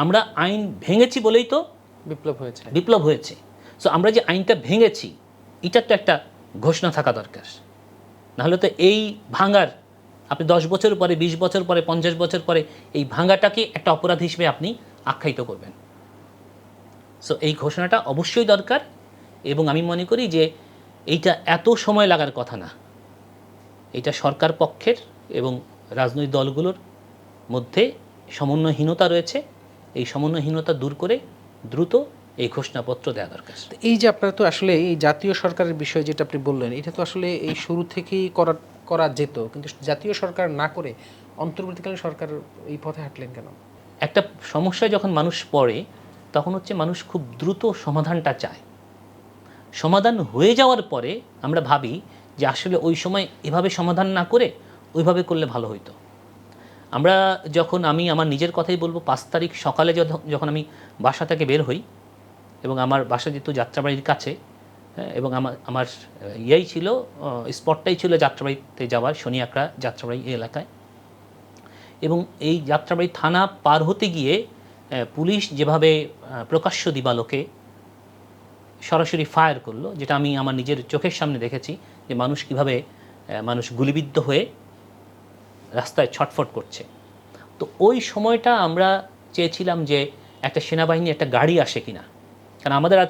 আমরা আইন ভেঙেছি বলেই তো বিপ্লব হয়েছে। সো আমরা যে আইনটা ভেঙেছি, এটার তো একটা ঘোষণা থাকা দরকার। নাহলে তো এই ভাঙার, আপনি 10 বছর পরে, 20 বছর পরে, 50 বছর পরে এই ভাঙাটাকে একটা অপরাধ হিসেবে আপনি আখ্যায়িত করবেন। সো এই ঘোষণাটা অবশ্যই দরকার, এবং আমি মনে করি যে এইটা এত সময় লাগার কথা না। এটা সরকার পক্ষের এবং রাজনৈতিক দলগুলোর মধ্যে সমন্বয়হীনতা রয়েছে, এই সমন্বয়হীনতা দূর করে দ্রুত এই ঘোষণাপত্র দেওয়া দরকার। এই যে আপনারা তো আসলে এই জাতীয় সরকারের বিষয় যেটা আপনি বললেন, এটা তো আসলে এই শুরু থেকেই করা যেত, কিন্তু জাতীয় সরকার না করে অন্তর্বর্তীকালীন সরকার এই পথে হাঁটলেন কেন? একটা সমস্যায় যখন মানুষ পড়ে, তখন হচ্ছে মানুষ খুব দ্রুত সমাধানটা চায়। সমাধান হয়ে যাওয়ার পরে আমরা ভাবি যে আসলে ওই সময় এভাবে সমাধান না করে ওইভাবে করলে ভালো হতো। আমরা আমি আমার নিজের কথাই বলবো, 5 তারিখ সকালে যখন আমি বাসা থেকে বের হই, এবং আমার বাসা যেহেতু যাত্রাবাড়ির কাছে, এবং আমার ছিল স্পটটাই ছিল যাত্রাবাড়িতে যাওয়ার, শনিয়াকড়া যাত্রাবাড়ি এই এলাকায়। এবং এই যাত্রাবাড়ি থানা পার হতে গিয়ে পুলিশ যেভাবে প্রকাশ্য দিবালোকে সরাসরি ফায়ার করলো, যেটা আমি আমার নিজের চোখের সামনে দেখেছি, যে মানুষ গুলিবিদ্ধ হয়ে রাস্তায় ছটফট করছে। তো ওই সময়টা আমরা চেয়েছিলাম যে একটা সেনাবাহিনী, একটা গাড়ি আসে কিনা, কারণ আমাদের আর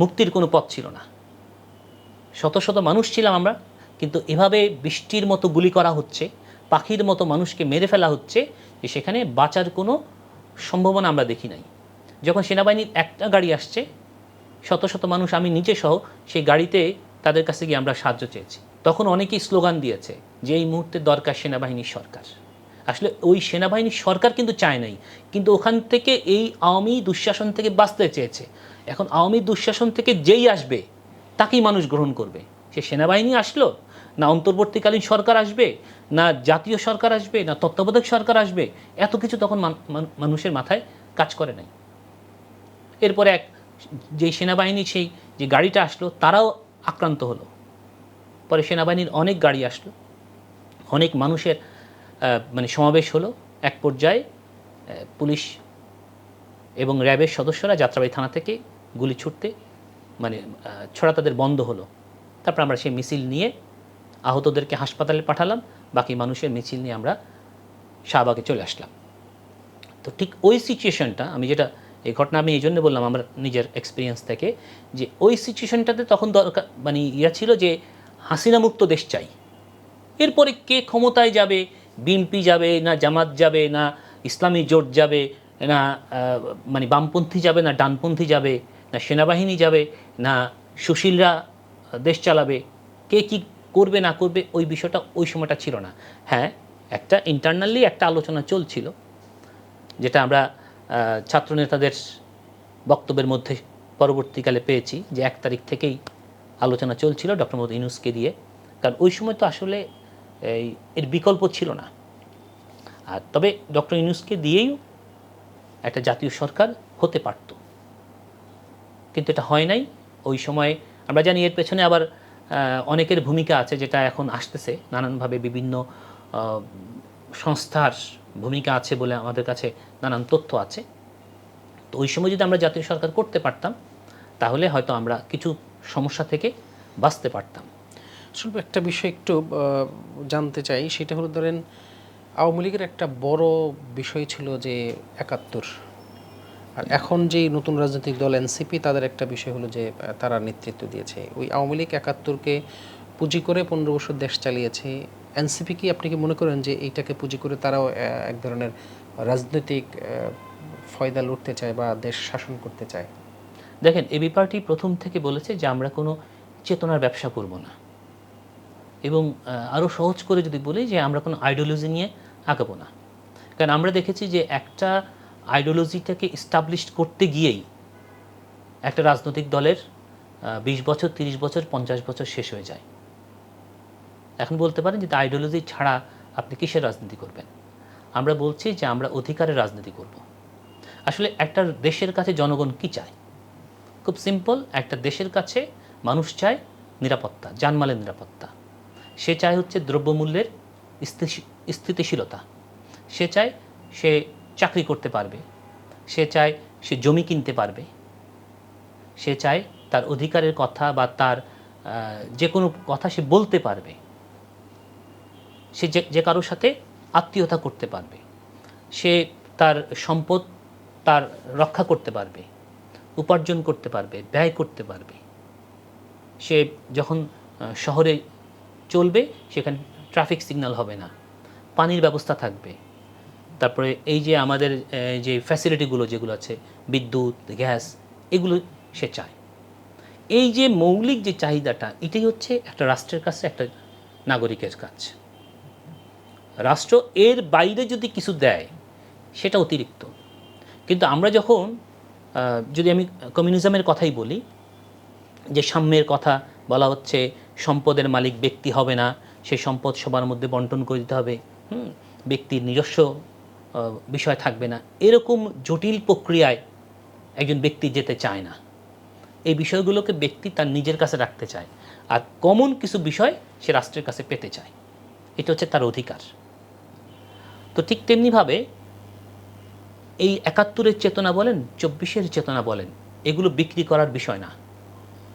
মুক্তির কোনো পথ ছিল না। শত শত মানুষ ছিলাম আমরা, কিন্তু এভাবে বৃষ্টির মতো গুলি করা হচ্ছে, পাখির মতো মানুষকে মেরে ফেলা হচ্ছে, যে সেখানে বাঁচার কোনো সম্ভাবনা আমরা দেখি নাই। যখন সেনাবাহিনীর একটা গাড়ি আসছে, শত শত মানুষ, আমি নিজে সহ, সেই গাড়িতে তাদের কাছে গিয়ে আমরা সাহায্য চেয়েছি। তখন অনেকেই স্লোগান দিয়েছে যে এই মুহূর্তে দরকার সেনাবাহিনীর সরকার। আসলে ওই সেনাবাহিনী সরকার কিন্তু চায় নাই, কিন্তু ওখান থেকে এই আওয়ামী দুঃশাসন থেকে বাঁচতে চেয়েছে। এখন আওয়ামী দুঃশাসন থেকে যেই আসবে তাকেই মানুষ গ্রহণ করবে। সে সেনাবাহিনী আসলো, না অন্তর্বর্তীকালীন সরকার আসবে, না জাতীয় সরকার আসবে, না তত্ত্বাবধায়ক সরকার আসবে, এত কিছু তখন মানুষের মাথায় কাজ করে নাই। এরপরে যেই সেনাবাহিনী সেই যে গাড়িটা আসলো তারাও আক্রান্ত হলো। পরে সেনাবাহিনীর অনেক গাড়ি আসলো, অনেক মানুষের মানে সমাবেশ হলো। এক পর্যায়ে পুলিশ এবং র্যাবের সদস্যরা যাত্রাবাড়ি থানা থেকে গুলি ছুটতে মানে ছোড়া তাদের বন্ধ হলো। তারপর আমরা সেই মিছিল নিয়ে আহতদেরকে হাসপাতালে পাঠালাম, বাকি মানুষের মিছিল নিয়ে আমরা শাহবাগে চলে আসলাম। তো ঠিক ওই সিচুয়েশনটা এই ঘটনা আমি এই জন্য বললাম আমার নিজের এক্সপিরিয়েন্স থেকে, যে ওই সিচুয়েশনটাতে তখন দরকার মানে ছিল যে হাসিনা মুক্ত দেশ চাই। এরপরে কে ক্ষমতায় যাবে, বিএনপি যাবে না জামাত যাবে না ইসলামী জোট যাবে না মানে বামপন্থী যাবে না ডানপন্থী যাবে না সেনাবাহিনী যাবে না সুশীলরা দেশ চালাবে, কে কি করবে না করবে ওই বিষয়টা ওই সময়টা ছিল না। হ্যাঁ, একটা ইন্টারনালি একটা আলোচনা চলছিল, যেটা আমরা ছাত্রনেতাদের বক্তব্যের মধ্যে পরবর্তীকালে পেয়েছি যে 1 তারিখ থেকেই আলোচনা চলছিল ডক্টর মোহাম্মদ ইউনূসকে দিয়ে, কারণ ওই সময় তো আসলে এর বিকল্প ছিল না। আর তবে ডক্টর ইউনূসকে দিয়েই একটা জাতীয় সরকার হতে পারত, কিন্তু এটা হয় নাই ওই সময়। আমরা জানি এর পেছনে আবার অনেকের ভূমিকা আছে, যেটা এখন আসতেছে নানানভাবে, বিভিন্ন সংস্থার ভূমিকা আছে বলে আমাদের কাছে নানান তথ্য আছে। তো ওই সময় যদি আমরা জাতীয় সরকার করতে পারতাম তাহলে হয়তো আমরা কিছু সমস্যা থেকে বাঁচতে পারতাম। আসলে একটা বিষয় একটু জানতে চাই, সেটা হলো ধরেন আওয়ামী লীগের একটা বড় বিষয় ছিল যে ৭১, আর এখন যেই নতুন রাজনৈতিক দল এনসিপি তাদের একটা বিষয় হলো যে তারা নেতৃত্ব দিয়েছে। ওই আওয়ামী লীগ ৭১কে পুঁজি করে 15 বছর দেশ চালিয়েছে। এনসিপি কি আপনি কি মনে করেন যে এইটাকে পুঁজি করে তারাও এক ধরনের রাজনৈতিক ফয়দা লুটতে চায় বা দেশ শাসন করতে চায়? দেখেন, এবি পার্টি প্রথম থেকে বলেছে যে আমরা কোনো চেতনার ব্যবসা করব না, এবং আরও সহজ করে যদি বলি যে আমরা কোনো আইডিওলজি নিয়ে আগাবো না। কারণ আমরা দেখেছি যে একটা আইডিওলজিটাকে এস্টাবলিশ করতে গিয়েই একটা রাজনৈতিক দলের 20 বছর 30 বছর 50 বছর শেষ হয়ে যায়। এখন বলতে পারেন যে আইডিওলজি ছাড়া আপনি কিসের রাজনীতি করবেন? আমরা বলছি যে আমরা অধিকারের রাজনীতি করব। আসলে একটা দেশের কাছে জনগণ কি চায়? খুব সিম্পল, একটা দেশের কাছে মানুষ চায় নিরাপত্তা, জানমালের নিরাপত্তা। সে চায় হচ্ছে দ্রব্যমূল্যের স্থিতিশীলতা। সে চায় সে চাকরি করতে পারবে, সে চায় সে জমি কিনতে পারবে, সে চায় তার অধিকারের কথা বা তার যে কোনো কথা সে বলতে পারবে, সে যে কারোর সাথে আত্মীয়তা করতে পারবে, সে তার সম্পদ তার রক্ষা করতে পারবে, উপার্জন করতে পারবে, ব্যয় করতে পারবে। সে যখন শহরে চলবে সেখানে ট্রাফিক সিগন্যাল হবে না, পানির ব্যবস্থা থাকবে, তারপরে এই যে আমাদের যে ফ্যাসিলিটিগুলো যেগুলো আছে, বিদ্যুৎ, গ্যাস, এগুলো সে চায়। এই যে মৌলিক যে চাহিদাটা, এটাই হচ্ছে একটা রাষ্ট্রের কাছে একটা নাগরিকের কাজ। রাষ্ট্র এর বাইরে যদি কিছু দেয় সেটা অতিরিক্ত। কিন্তু আমরা যখন যদি আমি কমিউনিজমের কথাই বলি, যে সাম্যের কথা বলা হচ্ছে, সম্পদের মালিক ব্যক্তি হবে না, সেই সম্পদ সবার মধ্যে বন্টন করে দিতে হবে, ব্যক্তির নিজস্ব বিষয় থাকবে না, এরকম জটিল প্রক্রিয়ায় একজন ব্যক্তি যেতে চায় না। এই বিষয়গুলোকে ব্যক্তি তার নিজের কাছে রাখতে চায়, আর কমন কিছু বিষয় সে রাষ্ট্রের কাছে পেতে চায়। এটা হচ্ছে তার অধিকার। তো ঠিক তেমনিভাবে এই ৭১-এর চেতনা বলেন, ২৪-এর চেতনা বলেন, এগুলো বিক্রি করার বিষয় না,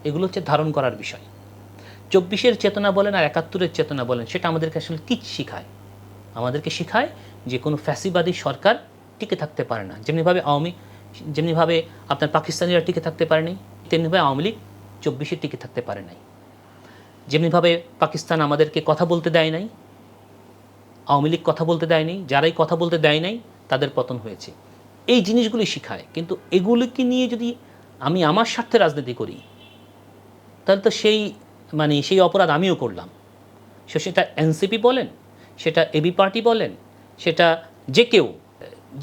এগুলো হচ্ছে ধারণ করার বিষয়। ২৪-এর চেতনা বলেন আর ৭১-এর চেতনা বলেন, সেটা আমাদেরকে আসলে কী শিখায়? আমাদেরকে শেখায় যে কোনো ফ্যাসিবাদী সরকার টিকে থাকতে পারে না। যেমনিভাবে আপনার পাকিস্তানিরা টিকে থাকতে পারেনি, তেমনিভাবে আওয়ামী লীগ ২৪-এ টিকে থাকতে পারে নাই। যেমনিভাবে পাকিস্তান আমাদেরকে কথা বলতে দেয় নাই, আওয়ামী লীগ কথা বলতে দেয়নি, যারাই কথা বলতে দেয় নাই তাদের পতন হয়েছে। এই জিনিসগুলি শিখায়। কিন্তু এগুলিকে নিয়ে যদি আমি আমার স্বার্থে রাজনীতি করি, তাহলে তো সেই অপরাধ আমিও করলাম। সেটা এনসিপি বলেন, সেটা এবি পার্টি বলেন, সেটা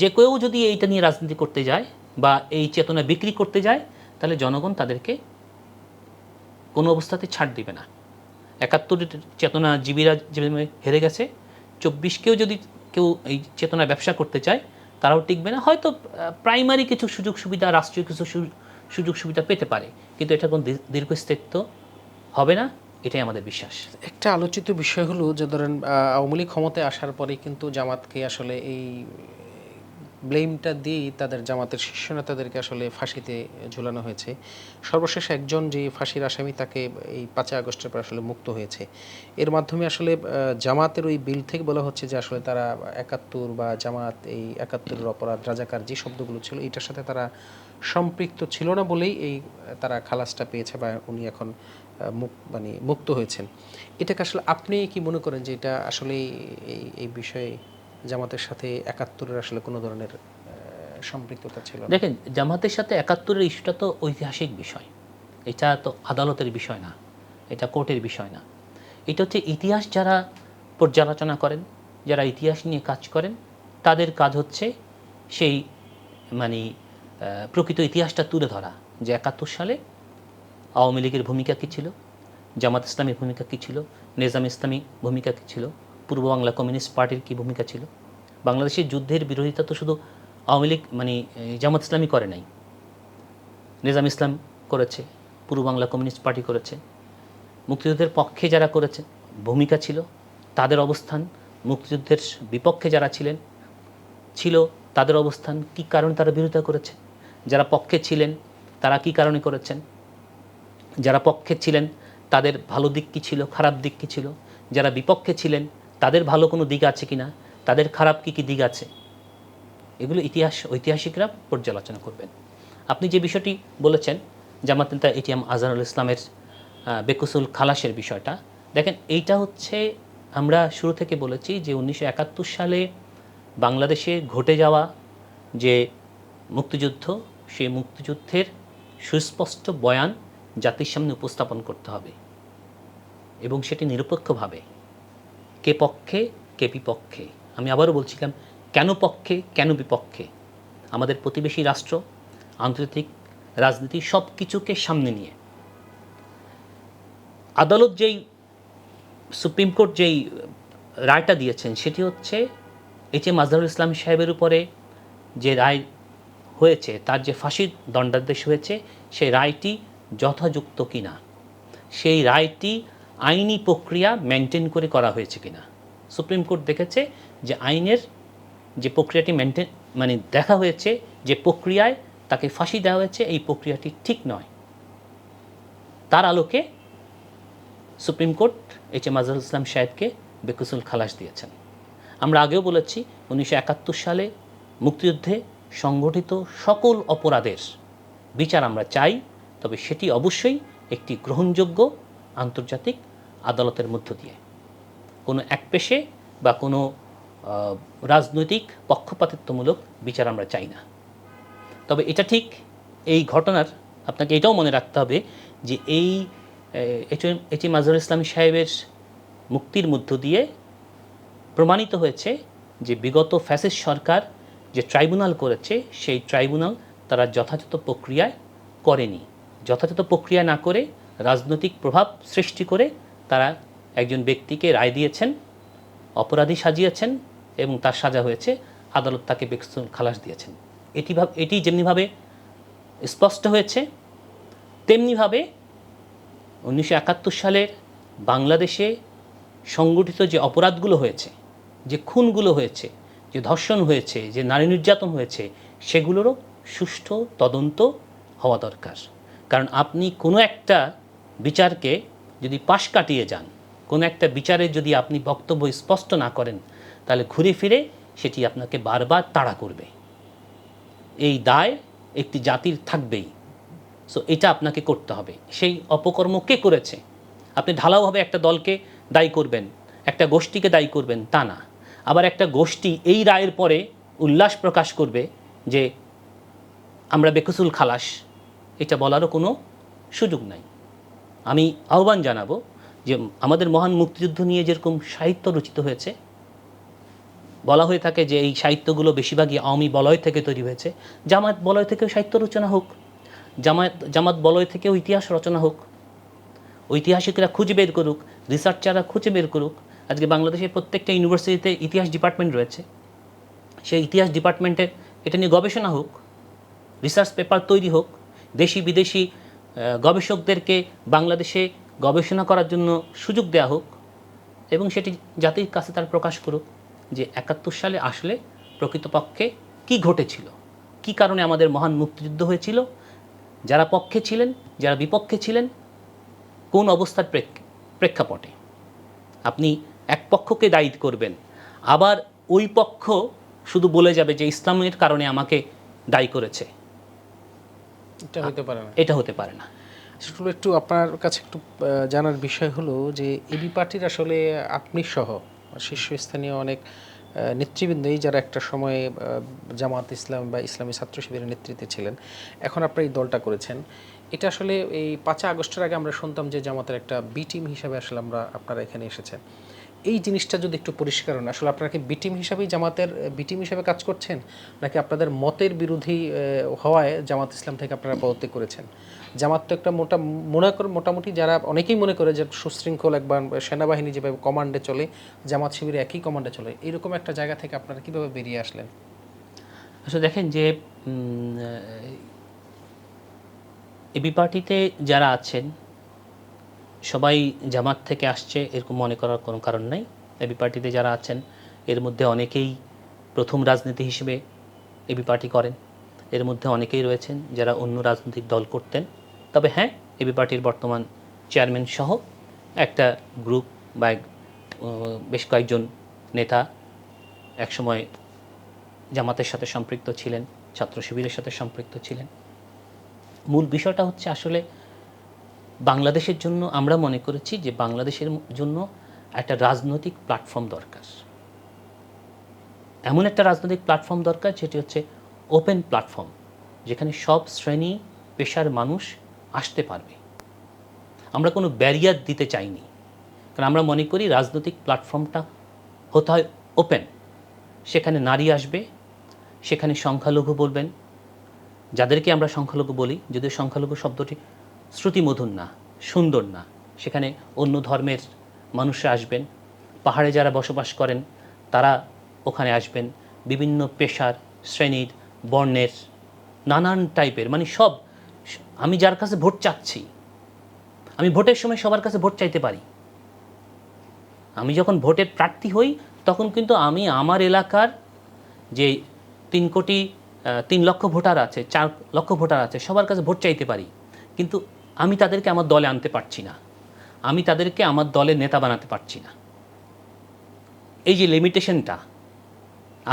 যে কেউ যদি এইটা নিয়ে রাজনীতি করতে যায় বা এই চেতনা বিক্রি করতে যায়, তাহলে জনগণ তাদেরকে কোনো অবস্থাতে ছাড় দিবে না। ৭১-এর চেতনা জীবীরা যেভাবে হেরে গেছে, ২৪কেও যদি কেউ এই চেতনা ব্যবসা করতে চায় তারাও টিকবে না। হয়তো প্রাইমারি কিছু সুযোগ সুবিধা, রাষ্ট্রীয় কিছু সুযোগ সুবিধা পেতে পারে, কিন্তু এটা কোনো দীর্ঘস্থায়িত্ব হবে না, এটাই আমাদের বিশ্বাস। একটা আলোচিত বিষয় হলো যে ধরেন আওয়ামী লীগ ক্ষমতায় আসার পরে কিন্তু জামাতকে আসলে এই ব্লেমটা দিয়ে তাদের জামাতের শীর্ষ নেতাদেরকে আসলে ফাঁসিতে ঝুলানো হয়েছে। সর্বশেষ একজন যে ফাঁসির আসামি তাকে এই ৫ আগস্টের পর আসলে মুক্ত হয়েছে। এর মাধ্যমে আসলে জামাতের ওই বিল থেকে বলা হচ্ছে যে আসলে তারা ৭১ বা জামাত এই ৭১-এর অপরাধ, রাজাকার যে শব্দগুলো ছিল এটার সাথে তারা সম্পৃক্ত ছিল না বলেই এই তারা খালাসটা পেয়েছে বা উনি এখন মুক্ত হয়েছেন। এটাকে আসলে আপনি কি মনে করেন যে এটা আসলে এই বিষয়ে জামাতের সাথে ৭১-এর আসলে কোনো ধরনের সম্পৃক্ততা ছিল না? দেখেন, জামাতের সাথে ৭১-এর ইস্যুটা তো ঐতিহাসিক বিষয়, এটা তো আদালতের বিষয় না, এটা কোর্টের বিষয় না। এটা হচ্ছে ইতিহাস যারা পর্যালোচনা করেন, যারা ইতিহাস নিয়ে কাজ করেন, তাদের কাজ হচ্ছে সেই মানে প্রকৃত ইতিহাসটা তুলে ধরা, যে ৭১ সালে আওয়ামী লীগের ভূমিকা কী ছিল, জামাত ইসলামীর ভূমিকা কী ছিল, নিজাম ইসলামী ভূমিকা কী ছিল, পূর্ব বাংলা কমিউনিস্ট পার্টির কী ভূমিকা ছিল। বাংলাদেশের যুদ্ধের বিরোধিতা তো শুধু আওয়ামী লীগ জামাত ইসলামী করে নাই, নিজাম ইসলাম করেছে, পূর্ব বাংলা কমিউনিস্ট পার্টি করেছে। মুক্তিযুদ্ধের পক্ষে যারা করেছে ভূমিকা ছিল, তাদের অবস্থান, মুক্তিযুদ্ধের বিপক্ষে যারা ছিল তাদের অবস্থান, কী কারণে তারা বিরোধিতা করেছে, যারা পক্ষে ছিলেন তারা কী কারণে করেছেন, যারা পক্ষে ছিলেন তাদের ভালো দিক কী ছিল, খারাপ দিক কী ছিল, যারা বিপক্ষে ছিলেন তাদের ভালো কোনো দিক আছে কি না, তাদের খারাপ কী কী দিক আছে, এগুলো ঐতিহাসিকরা পর্যালোচনা করবেন। আপনি যে বিষয়টি বলেছেন জামাত নেতা এটিএম আজহারুল ইসলামের বেকসুল খালাসের বিষয়টা, দেখেন এইটা হচ্ছে আমরা শুরু থেকে বলেছি যে ১৯৭১ সালে বাংলাদেশে ঘটে যাওয়া যে মুক্তিযুদ্ধ, সেই মুক্তিযুদ্ধের সুস্পষ্ট বয়ান জাতির সামনে উপস্থাপন করতে হবে এবং সেটি নিরপেক্ষভাবে, কে পক্ষে কে বিপক্ষে। আমি আবারও বলছিলাম, কেন পক্ষে কেন বিপক্ষে, আমাদের প্রতিবেশী রাষ্ট্র, আন্তর্জাতিক রাজনীতি সব কিছুকে সামনে নিয়ে। আদালত সুপ্রিম কোর্ট যেই রায়টা দিয়েছেন সেটি হচ্ছে এইচএম আজহারুল ইসলাম সাহেবের উপরে যে রায় হয়েছে, তার যে ফাঁসির দণ্ডাদেশ হয়েছে, সেই রায়টি যথাযুক্ত কিনা, সেই রায়টি আইনি প্রক্রিয়া মেনটেন করে করা হয়েছে কিনা। সুপ্রিম কোর্ট দেখেছে যে আইনের যে প্রক্রিয়াটি দেখা হয়েছে, যে প্রক্রিয়ায় তাকে ফাঁসি দেওয়া হয়েছে এই প্রক্রিয়াটি ঠিক নয়। তার আলোকে supreme court HM Azharul Islam সাহেবকে বেকসুল খালাস দিয়েছেন। আমরা আগেও বলেছি ১৯৭১ সালে মুক্তিযুদ্ধে সংগঠিত সকল অপরাধের বিচার আমরা চাই, তবে সেটি অবশ্যই একটি গ্রহণযোগ্য আন্তর্জাতিক আদালতের মধ্য দিয়ে, কোনো একপেশে বা কোনো রাজনৈতিক পক্ষপাতিত্বমূলক বিচার আমরা চাই না। তবে এটা ঠিক, এই ঘটনার আপনাকে এটাও মনে রাখতে হবে যে এইচএম আজহারুল ইসলাম সাহেবের মুক্তির মধ্য দিয়ে প্রমাণিত হয়েছে যে বিগত ফ্যাসিস্ট সরকার যে ট্রাইব্যুনাল করেছে, সেই ট্রাইব্যুনাল তারা যথাযথ প্রক্রিয়ায় করেনি। যথাযথ প্রক্রিয়া না করে রাজনৈতিক প্রভাব সৃষ্টি করে তারা একজন ব্যক্তিকে রায় দিয়েছেন, অপরাধী সাজিয়েছেন এবং তার সাজা হয়েছে, আদালত তাকে বেকসুল খালাস দিয়েছেন। এটি যেমনিভাবে স্পষ্ট হয়েছে, তেমনিভাবে ১৯৭১ সালের বাংলাদেশে সংগঠিত যে অপরাধগুলো হয়েছে, যে খুনগুলো হয়েছে, যে ধর্ষণ হয়েছে, যে নারী নির্যাতন হয়েছে, সেগুলোরও সুষ্ঠু তদন্ত হওয়া দরকার। কারণ আপনি কোনো একটা বিচারকে যদি পাশ কাটিয়ে যান, কোনো একটা বিচারে যদি আপনি বক্তব্য স্পষ্ট না করেন, তাহলে ঘুরে ফিরে সেটি আপনাকে বারবার তাড়া করবে। এই দায় একটি জাতির থাকবেই। সো এটা আপনাকে করতে হবে। সেই অপকর্ম কে করেছে, আপনি ঢালাওভাবে একটা দলকে দায়ী করবেন, একটা গোষ্ঠীকে দায়ী করবেন তা না। আবার একটা গোষ্ঠী এই রায়ের পরে উল্লাস প্রকাশ করবে যে আমরা বেকসুল খালাস, এটা বলারও কোনো সুযোগ নাই। আমি আহ্বান জানাবো যে আমাদের মহান মুক্তিযুদ্ধ নিয়ে যেরকম সাহিত্য রচিত হয়েছে, বলা হয়ে থাকে যে এই সাহিত্যগুলো বেশিরভাগই আওয়ামী বলয় থেকে তৈরি হয়েছে। জামায়াত বলয় থেকেও সাহিত্য রচনা হোক, জামাত বলয় থেকেও ইতিহাস রচনা হোক, ঐতিহাসিকরা খুঁজে বের করুক, রিসার্চাররা খুঁজে বের করুক। আজকে বাংলাদেশের প্রত্যেকটা ইউনিভার্সিটিতে ইতিহাস ডিপার্টমেন্ট রয়েছে, সেই ইতিহাস ডিপার্টমেন্টে এটা নিয়ে গবেষণা হোক, রিসার্চ পেপার তৈরি হোক, দেশি বিদেশি গবেষকদেরকে বাংলাদেশে গবেষণা করার জন্য সুযোগ দেওয়া হোক, এবং সেটি জাতির কাছে তার প্রকাশ করুক যে ৭১ সালে আসলে প্রকৃতপক্ষে কি ঘটেছিল, কি কারণে আমাদের মহান মুক্তিযুদ্ধ হয়েছিল, যারা পক্ষে ছিলেন, যারা বিপক্ষে ছিলেন, কোন অবস্থার প্রেক্ষাপটে। আপনি এক পক্ষকে দায়ী করবেন, আবার ওই পক্ষ শুধু বলে যাবে যে ইসলামের কারণে আমাকে দায়ী করেছে। এটা হতে পারে না, এটা হতে পারে না। আসলে একটু আপনার কাছে একটু জানার বিষয় হলো যে এবি পার্টির আসলে আপনি সহ শীর্ষস্থানীয় অনেক নেতৃবৃন্দই যারা একটা সময়ে জামাত ইসলাম বা ইসলামী ছাত্র শিবিরের নেতৃত্বে ছিলেন, এখন আপনারা এই দলটা করেছেন। এটা আসলে এই ৫ আগস্টের আগে আমরা শুনতাম যে জামাতের একটা বি টিম হিসাবে আসলে আপনারা এখানে এসেছেন। এই জিনিসটা যদি একটু পরিষ্কার হন, আসলে আপনারা কি বি টিম হিসাবেই জামাতের বি টিম হিসাবে কাজ করছেন, নাকি আপনাদের মতের বিরোধী হওয়ায় জামাত ইসলাম থেকে আপনারা পদত্যাগ করেছেন? জামাত তো একটা মোটামুটি যারা অনেকেই মনে করে যে সুশৃঙ্খল একবার সেনাবাহিনী যেভাবে কমান্ডে চলে, জামাত শিবিরে একই কমান্ডে চলে, এরকম একটা জায়গা থেকে আপনারা কিভাবে বেরিয়ে আসলেন? আসলে দেখেন যে এবি পার্টিতে যারা আছেন সবাই জামাত থেকে আসছে এরকম মনে করার কোনো কারণ নাই। এবি পার্টিতে যারা আছেন এর মধ্যে অনেকেই প্রথম রাজনীতি হিসেবে এবি পার্টি করেন, এর মধ্যে অনেকেই রয়েছেন যারা অন্য রাজনৈতিক দল করতেন। তবে হ্যাঁ, এবি পার্টির বর্তমান চেয়ারম্যান সহ একটা গ্রুপ বা বেশ কয়েকজন নেতা একসময় জামাতের সাথে সম্পৃক্ত ছিলেন, ছাত্র শিবিরের সাথে সম্পৃক্ত ছিলেন। মূল বিষয়টা হচ্ছে আসলে বাংলাদেশের জন্য আমরা মনে করেছি যে বাংলাদেশের জন্য একটা রাজনৈতিক প্ল্যাটফর্ম দরকার, এমন একটা রাজনৈতিক প্ল্যাটফর্ম দরকার যেটি হচ্ছে ওপেন প্ল্যাটফর্ম, যেখানে সব শ্রেণী পেশার মানুষ আসতে পারবে। আমরা কোনো ব্যারিয়ার দিতে চাইনি, কারণ আমরা মনে করি রাজনৈতিক প্ল্যাটফর্মটা হতে হয় ওপেন। সেখানে নারী আসবে, সেখানে সংখ্যালঘু বলবেন, যাদেরকে আমরা সংখ্যালঘু বলি, যদিও সংখ্যালঘু শব্দটি শ্রুতিমধুর না, সুন্দর না। সেখানে অন্য ধর্মের মানুষরা আসবেন, পাহাড়ে যারা বসবাস করেন তারা ওখানে আসবেন, বিভিন্ন পেশার, শ্রেণীর, বর্ণের, নানান টাইপের, মানে সব। আমি যার কাছে ভোট চাচ্ছি, আমি ভোটের সময় সবার কাছে ভোট চাইতে পারি। আমি যখন ভোটের প্রার্থী হই তখন কিন্তু আমি আমার এলাকার যে 3 লক্ষ ভোটার আছে, 4 লক্ষ ভোটার আছে, সবার কাছে ভোট চাইতে পারি। কিন্তু আমি তাদেরকে আমার দলে আনতে পারছি না, আমি তাদেরকে আমার দলের নেতা বানাতে পারছি না। এই যে লিমিটেশনটা,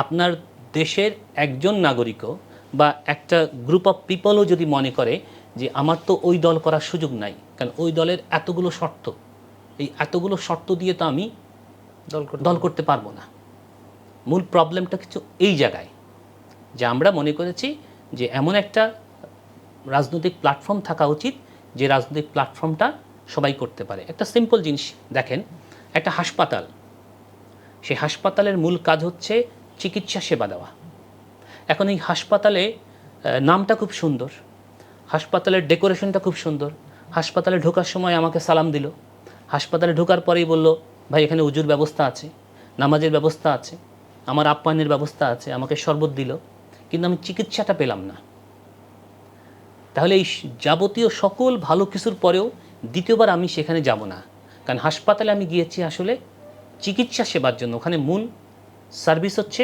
আপনার দেশের একজন নাগরিকও বা একটা গ্রুপ অফ পিপলও যদি মনে করে যে আমার তো ওই দল করার সুযোগ নাই, কারণ ওই দলের এতগুলো শর্ত, এই এতগুলো শর্ত দিয়ে তো আমি দল করতে পারবো না। মূল প্রবলেমটা কিছু এই জায়গায়, যে আমরা মনে করেছি যে এমন একটা রাজনৈতিক প্ল্যাটফর্ম থাকা উচিত যে রাজনৈতিক প্ল্যাটফর্মটা সবাই করতে পারে। একটা সিম্পল জিনিস দেখেন, একটা হাসপাতাল, সেই হাসপাতালের মূল কাজ হচ্ছে চিকিৎসা সেবা দেওয়া। এখন এই হাসপাতালে নামটা খুব সুন্দর, হাসপাতালের ডেকোরেশনটা খুব সুন্দর, হাসপাতালে ঢোকার সময় আমাকে সালাম দিল, হাসপাতালে ঢোকার পরেই বলল ভাই এখানে উজুর ব্যবস্থা আছে, নামাজের ব্যবস্থা আছে, আমার আপ্যায়নের ব্যবস্থা আছে, আমাকে শরবত দিল, কিন্তু আমি চিকিৎসাটা পেলাম না। তাহলে এই যাবতীয় সকল ভালো কিছুর পরেও দ্বিতীয়বার আমি সেখানে যাব না, কারণ হাসপাতালে আমি গিয়েছি আসলে চিকিৎসা সেবার জন্য। ওখানে মূল সার্ভিস হচ্ছে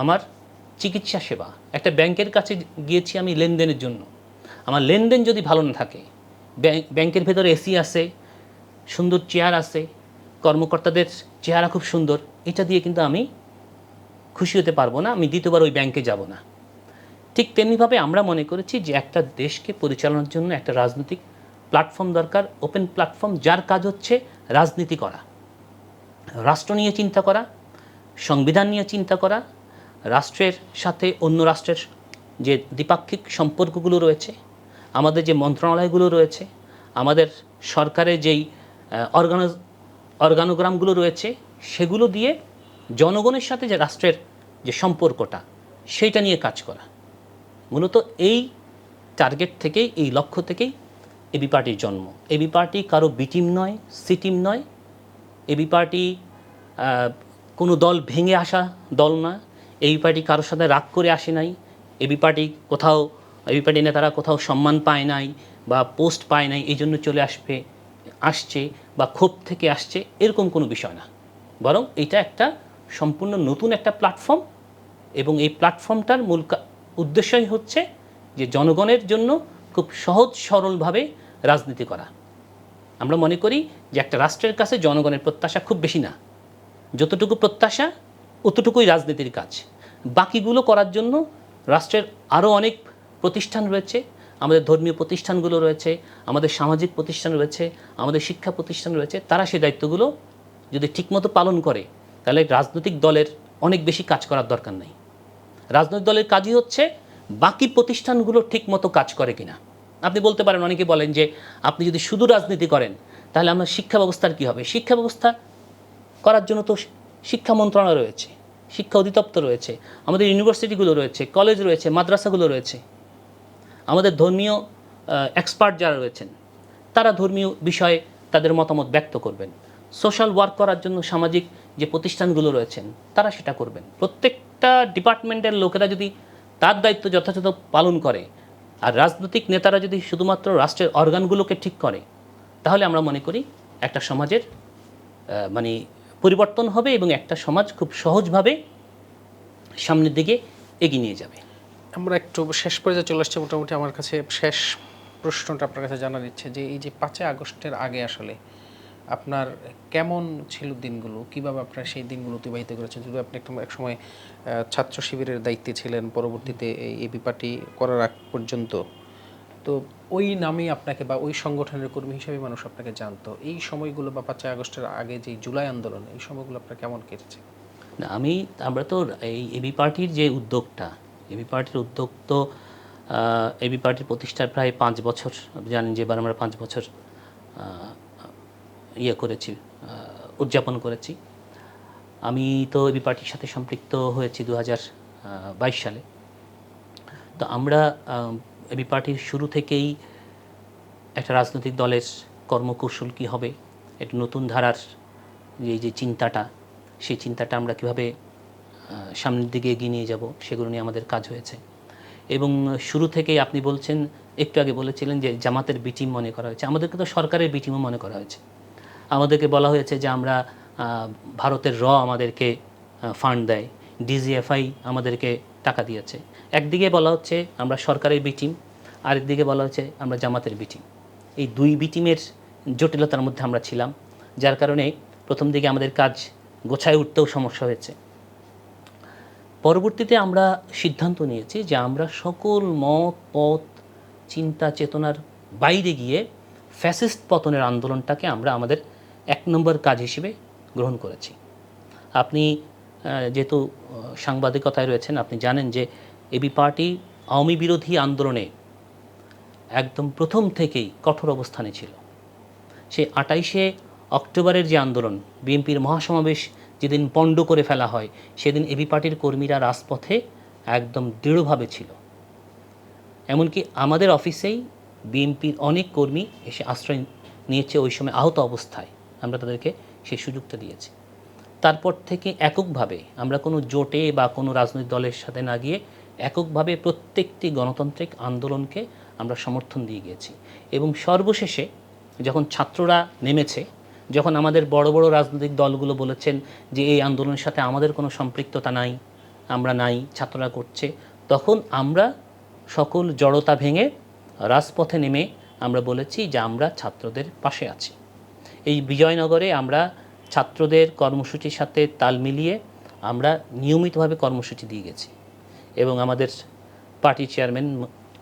আমার চিকিৎসা সেবা। একটা ব্যাংকের কাছে গিয়েছি আমি লেনদেনের জন্য, আমার লেনদেন যদি ভালো না থাকে, ব্যাংকের ভেতরে এসি আছে, সুন্দর চেয়ার আছে, কর্মকর্তাদের চেহারা খুব সুন্দর, এটা দিয়ে কিন্তু আমি খুশি হতে পারবো না, আমি দ্বিতীয়বার ওই ব্যাংকে যাব না। ঠিক তেমনিভাবে আমরা মনে করেছি যে একটা দেশকে পরিচালনার জন্য একটা রাজনৈতিক প্ল্যাটফর্ম দরকার, ওপেন প্ল্যাটফর্ম, যার কাজ হচ্ছে রাজনীতি করা, রাষ্ট্র নিয়ে চিন্তা করা, সংবিধান নিয়ে চিন্তা করা, রাষ্ট্রের সাথে অন্য রাষ্ট্রের যে দ্বিপাক্ষিক সম্পর্কগুলো রয়েছে, আমাদের যে মন্ত্রণালয়গুলো রয়েছে, আমাদের সরকারের যেই অর্গানোগ্রামগুলো রয়েছে, সেগুলো দিয়ে জনগণের সাথে যে রাষ্ট্রের যে সম্পর্কটা সেইটা নিয়ে কাজ করা। মূলত এই টার্গেট থেকেই, এই লক্ষ্য থেকেই এবি পার্টির জন্ম। এবি পার্টি কারো বি টিম নয়, সি টিম নয়। এবি পার্টি কোনো দল ভেঙে আসা দল না। এবি পার্টি কারোর সাথে রাগ করে আসে নাই। এবি পার্টি নেতারা কোথাও সম্মান পায় নাই বা পোস্ট পায় নাই এই জন্য চলে আসছে বা ক্ষোভ থেকে আসছে, এরকম কোনো বিষয় না। বরং এটা একটা সম্পূর্ণ নতুন একটা প্ল্যাটফর্ম, এবং এই প্ল্যাটফর্মটার মূল উদ্দেশ্যই হচ্ছে যে জনগণের জন্য খুব সহজ সরলভাবে রাজনীতি করা। আমরা মনে করি যে একটা রাষ্ট্রের কাছে জনগণের প্রত্যাশা খুব বেশি না, যতটুকু প্রত্যাশা অতটুকুই রাজনীতির কাজ। বাকিগুলো করার জন্য রাষ্ট্রের আরও অনেক প্রতিষ্ঠান রয়েছে, আমাদের ধর্মীয় প্রতিষ্ঠানগুলো রয়েছে, আমাদের সামাজিক প্রতিষ্ঠান রয়েছে, আমাদের শিক্ষা প্রতিষ্ঠান রয়েছে। তারা সেই দায়িত্বগুলো যদি ঠিকমতো পালন করে তাহলে রাজনৈতিক দলের অনেক বেশি কাজ করার দরকার নেই। রাজনৈতিক দলের কাজই হচ্ছে বাকি প্রতিষ্ঠানগুলো ঠিকমতো কাজ করে কিনা। আপনি বলতে পারেন, অনেকে বলেন যে আপনি যদি শুধু রাজনীতি করেন তাহলে আমার শিক্ষা ব্যবস্থার কী হবে? শিক্ষা ব্যবস্থা করার জন্য তো শিক্ষা মন্ত্রণালয় রয়েছে, শিক্ষা অধিদপ্তর রয়েছে, আমাদের ইউনিভার্সিটিগুলো রয়েছে, কলেজ রয়েছে, মাদ্রাসাগুলো রয়েছে। আমাদের ধর্মীয় এক্সপার্ট যারা রয়েছেন তারা ধর্মীয় বিষয়ে তাদের মতামত ব্যক্ত করবেন। সোশ্যাল ওয়ার্ক করার জন্য সামাজিক যে প্রতিষ্ঠানগুলো রয়েছেন তারা সেটা করবেন। প্রত্যেকটা ডিপার্টমেন্টের লোকেরা যদি তার দায়িত্ব যথাযথ পালন করে আর রাজনৈতিক নেতারা যদি শুধুমাত্র রাষ্ট্রের অর্গানগুলোকে ঠিক করে, তাহলে আমরা মনে করি একটা সমাজের মানে পরিবর্তন হবে এবং একটা সমাজ খুব সহজভাবে সামনের দিকে এগিয়ে নিয়ে যাবে। আমরা একটু শেষ পর্যায়ে চলে আসছি। মোটামুটি আমার কাছে শেষ প্রশ্নটা আপনার কাছে জানার ইচ্ছে যে এই যে 5ই আগস্টের আগে আসলে আপনার কেমন ছিল দিনগুলো, কিভাবে আপনার সেই দিনগুলো অতিবাহিত করেছেন? যদি আপনি এক সময় ছাত্র শিবিরের দায়িত্বে ছিলেন, পরবর্তীতে এই এবি পার্টি করার আগ পর্যন্ত, তো ওই নামেই আপনাকে বা ওই সংগঠনের কর্মী হিসেবে মানুষ আপনাকে জানতো। এই সময়গুলো বা 5ই আগস্টের আগে যে জুলাই আন্দোলন, এই সময়গুলো আপনার কেমন কেটেছে? না, আমরা তো এই এবি পার্টির যে উদ্যোগটা, এবি পার্টির উদ্যোগ তো এবি পার্টির প্রতিষ্ঠার প্রায় 5 বছর, জানেন যে এবার আমরা 5 বছর করেছি, উদযাপন করেছি। আমি তো এবি পার্টির সাথে সম্পৃক্ত হয়েছি 2022 সালে। তো আমরা এবি পার্টির শুরু থেকেই একটা রাজনৈতিক দলের কর্মকৌশল কী হবে, একটা নতুন ধারার যে চিন্তাটা, সেই চিন্তাটা আমরা কীভাবে সামনের দিকে এগিয়ে নিয়ে যাব সেগুলো নিয়ে আমাদের কাজ হয়েছে। এবং শুরু থেকেই আপনি বলছেন, একটু আগে বলেছিলেন যে জামাতের বি টিম মনে করা হয়েছে, আমাদেরকে তো সরকারের বি টিমও মনে করা হয়েছে। আমাদেরকে বলা হয়েছে যে আমরা ভারতের আমাদেরকে ফান্ড দেয়, ডিজিএফআই আমাদেরকে টাকা দিয়েছে। একদিকে বলা হচ্ছে আমরা সরকারের বি টিম, আরেকদিকে বলা হচ্ছে আমরা জামাতের বি টিম। এই দুই বি টিমের জটিলতার মধ্যে আমরা ছিলাম, যার কারণে প্রথম দিকে আমাদের কাজ গোছায় উঠতেও সমস্যা হয়েছে। পরবর্তীতে আমরা সিদ্ধান্ত নিয়েছি যে আমরা সকল মত, পথ, চিন্তা, চেতনার বাইরে গিয়ে ফ্যাসিস্ট পতনের আন্দোলনটাকে আমরা আমাদের 1 নম্বর কাজ হিসেবে গ্রহণ করেছি। আপনি যেহেতু সাংবাদিকতায় রয়েছেন, আপনি জানেন যে এবি পার্টি আওয়ামী বিরোধী আন্দোলনে একদম প্রথম থেকেই কঠোর অবস্থানে ছিল। সেই 28শে অক্টোবরের যে আন্দোলন, বিএনপির মহাসমাবেশ যেদিন পণ্ড করে ফেলা হয়, সেদিন এবি পার্টির কর্মীরা রাজপথে একদম দৃঢ়ভাবে ছিল। এমনকি আমাদের অফিসেই বিএনপির অনেক কর্মী এসে আশ্রয় নিয়েছে ওই সময় আহত অবস্থায়, আমরা তাদেরকে সেই সুযোগটা দিয়েছি। তারপর থেকে এককভাবে আমরা কোনো জোটে বা কোনো রাজনৈতিক দলের সাথে না গিয়ে এককভাবে প্রত্যেকটি গণতান্ত্রিক আন্দোলনকে আমরা সমর্থন দিয়ে গিয়েছি। এবং সর্বশেষে যখন ছাত্ররা নেমেছে, যখন আমাদের বড় বড় রাজনৈতিক দলগুলো বলেছেন যে এই আন্দোলনের সাথে আমাদের কোনো সম্পৃক্ততা নাই, আমরা নাই, ছাত্ররা করছে, তখন আমরা সকল জড়তা ভেঙে রাজপথে নেমে আমরা বলেছি যে আমরা ছাত্রদের পাশে আছি। এই বিজয়নগরে আমরা ছাত্রদের কর্মসূচির সাথে তাল মিলিয়ে আমরা নিয়মিতভাবে কর্মসূচি দিয়ে গেছি। এবং আমাদের পার্টির চেয়ারম্যান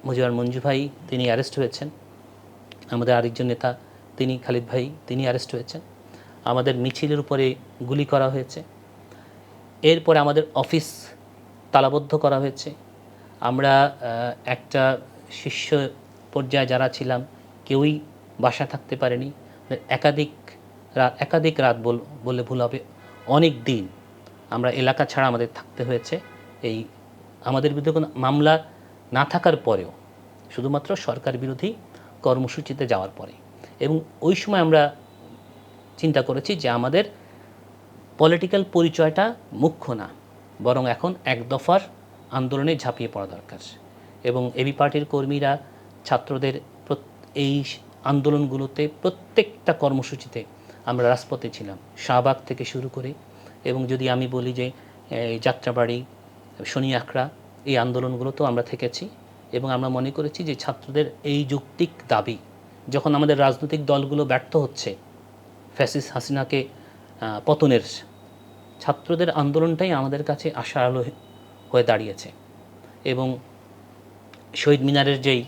মুজিবুর মঞ্জু ভাই, তিনি অ্যারেস্ট হয়েছেন। আমাদের আরেকজন নেতা তিনি খালিদ ভাই, তিনি অ্যারেস্ট হয়েছেন। আমাদের মিছিলের উপরে গুলি করা হয়েছে। এরপরে আমাদের অফিস তালাবদ্ধ করা হয়েছে। আমরা একটা শীর্ষ পর্যায়ে যারা ছিলাম কেউই বাসা থাকতে পারেনি। একাধিক রাত বললে ভুল হবে, অনেক দিন আমরা এলাকা ছাড়া আমাদের থাকতে হয়েছে। এই আমাদের বিরুদ্ধে কোনো মামলা না থাকার পরেও, শুধুমাত্র সরকার বিরোধী কর্মসূচিতে যাওয়ার পরে। এবং ওই সময় আমরা চিন্তা করেছি যে আমাদের পলিটিক্যাল পরিচয়টা মুখ্য না, বরং এখন এক দফার আন্দোলনে ঝাঁপিয়ে পড়া দরকার। এবং এবি পার্টির কর্মীরা ছাত্রদের এই আন্দোলনগুলোতে প্রত্যেকটা কর্মসূচিতে আমরা রাজপথে ছিলাম, শাহবাগ থেকে শুরু করে। এবং যদি আমি বলি যে যাত্রাবাড়ি, শনি আখড়া, এই আন্দোলনগুলোতেও আমরা থেকেছি। এবং আমরা মনে করেছি যে ছাত্রদের এই যৌক্তিক দাবি, যখন আমাদের রাজনৈতিক দলগুলো ব্যর্থ হচ্ছে ফ্যাসিস্ট হাসিনাকে পতনের, ছাত্রদের আন্দোলনটাই আমাদের কাছে আশার আলো হয়ে দাঁড়িয়েছে। এবং শহীদ মিনারের যেই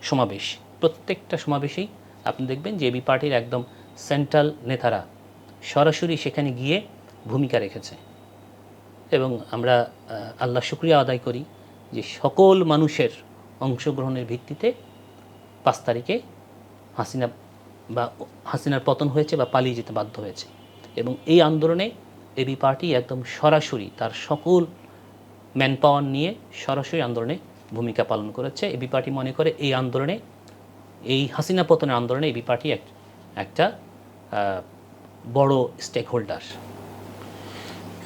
সমাবেশ, প্রত্যেকটা সমাবেশেই আপনি দেখবেন যে এবি পার্টির একদম সেন্ট্রাল নেতারা সরাসরি সেখানে গিয়ে ভূমিকা রেখেছে। এবং আমরা আল্লাহ শুকরিয়া আদায় করি যে সকল মানুষের অংশগ্রহণের ভিত্তিতে 5 তারিখে হাসিনার পতন হয়েছে বা পালিয়ে যেতে বাধ্য হয়েছে। এবং এই আন্দোলনে এবি পার্টি একদম সরাসরি তার সকল ম্যান পাওয়ার নিয়ে সরাসরি আন্দোলনে ভূমিকা পালন করেছে। এবি পার্টি মনে করে এই আন্দোলনে, এই হাসিনা পতনের আন্দোলনে এবি পার্টি একটা বড় স্টেক হোল্ডার।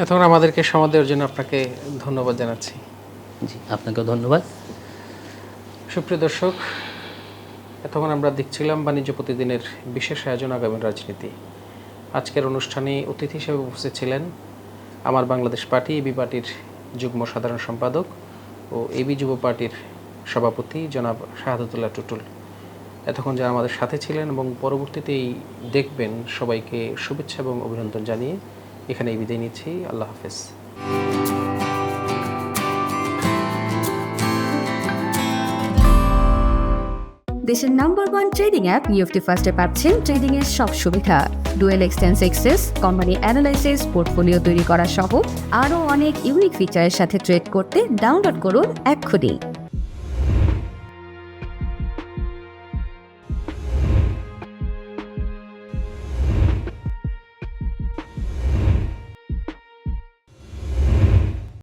এতক্ষণ আমাদেরকে সময় দেওয়ার জন্য আপনাকে ধন্যবাদ জানাচ্ছি। জি, আপনাকেও ধন্যবাদ। সুপ্রিয় দর্শক, এতক্ষণ আমরা দেখছিলাম বাণিজ্য প্রতিদিনের বিশেষ আয়োজন আগামীর রাজনীতি। আজকের অনুষ্ঠানে অতিথি হিসেবে উপস্থিত ছিলেন আমার বাংলাদেশ পার্টি এবি পার্টির যুগ্ম সাধারণ সম্পাদক ও এবি যুব পার্টির সভাপতি জনাব শাহাদাতুল্লাহ টুটুল। এতক্ষণ যারা আমাদের সাথে ছিলেন এবং পরবর্তীতেই দেখবেন, সবাইকে শুভেচ্ছা এবং অভিনন্দন জানিয়ে এখানেই বিদায় নিচ্ছি। আল্লাহ হাফেজ। দেশের নাম্বার 1 ট্রেডিং অ্যাপ নিফটি ফার্স্টে পাচ্ছেন ট্রেডিং এর সব সুবিধা, dual exchange access, company analysis, portfolio তৈরি করা সহ আরও অনেক ইউনিক ফিচারের সাথে ট্রেড করতে ডাউনলোড করুন এক্ষুনি।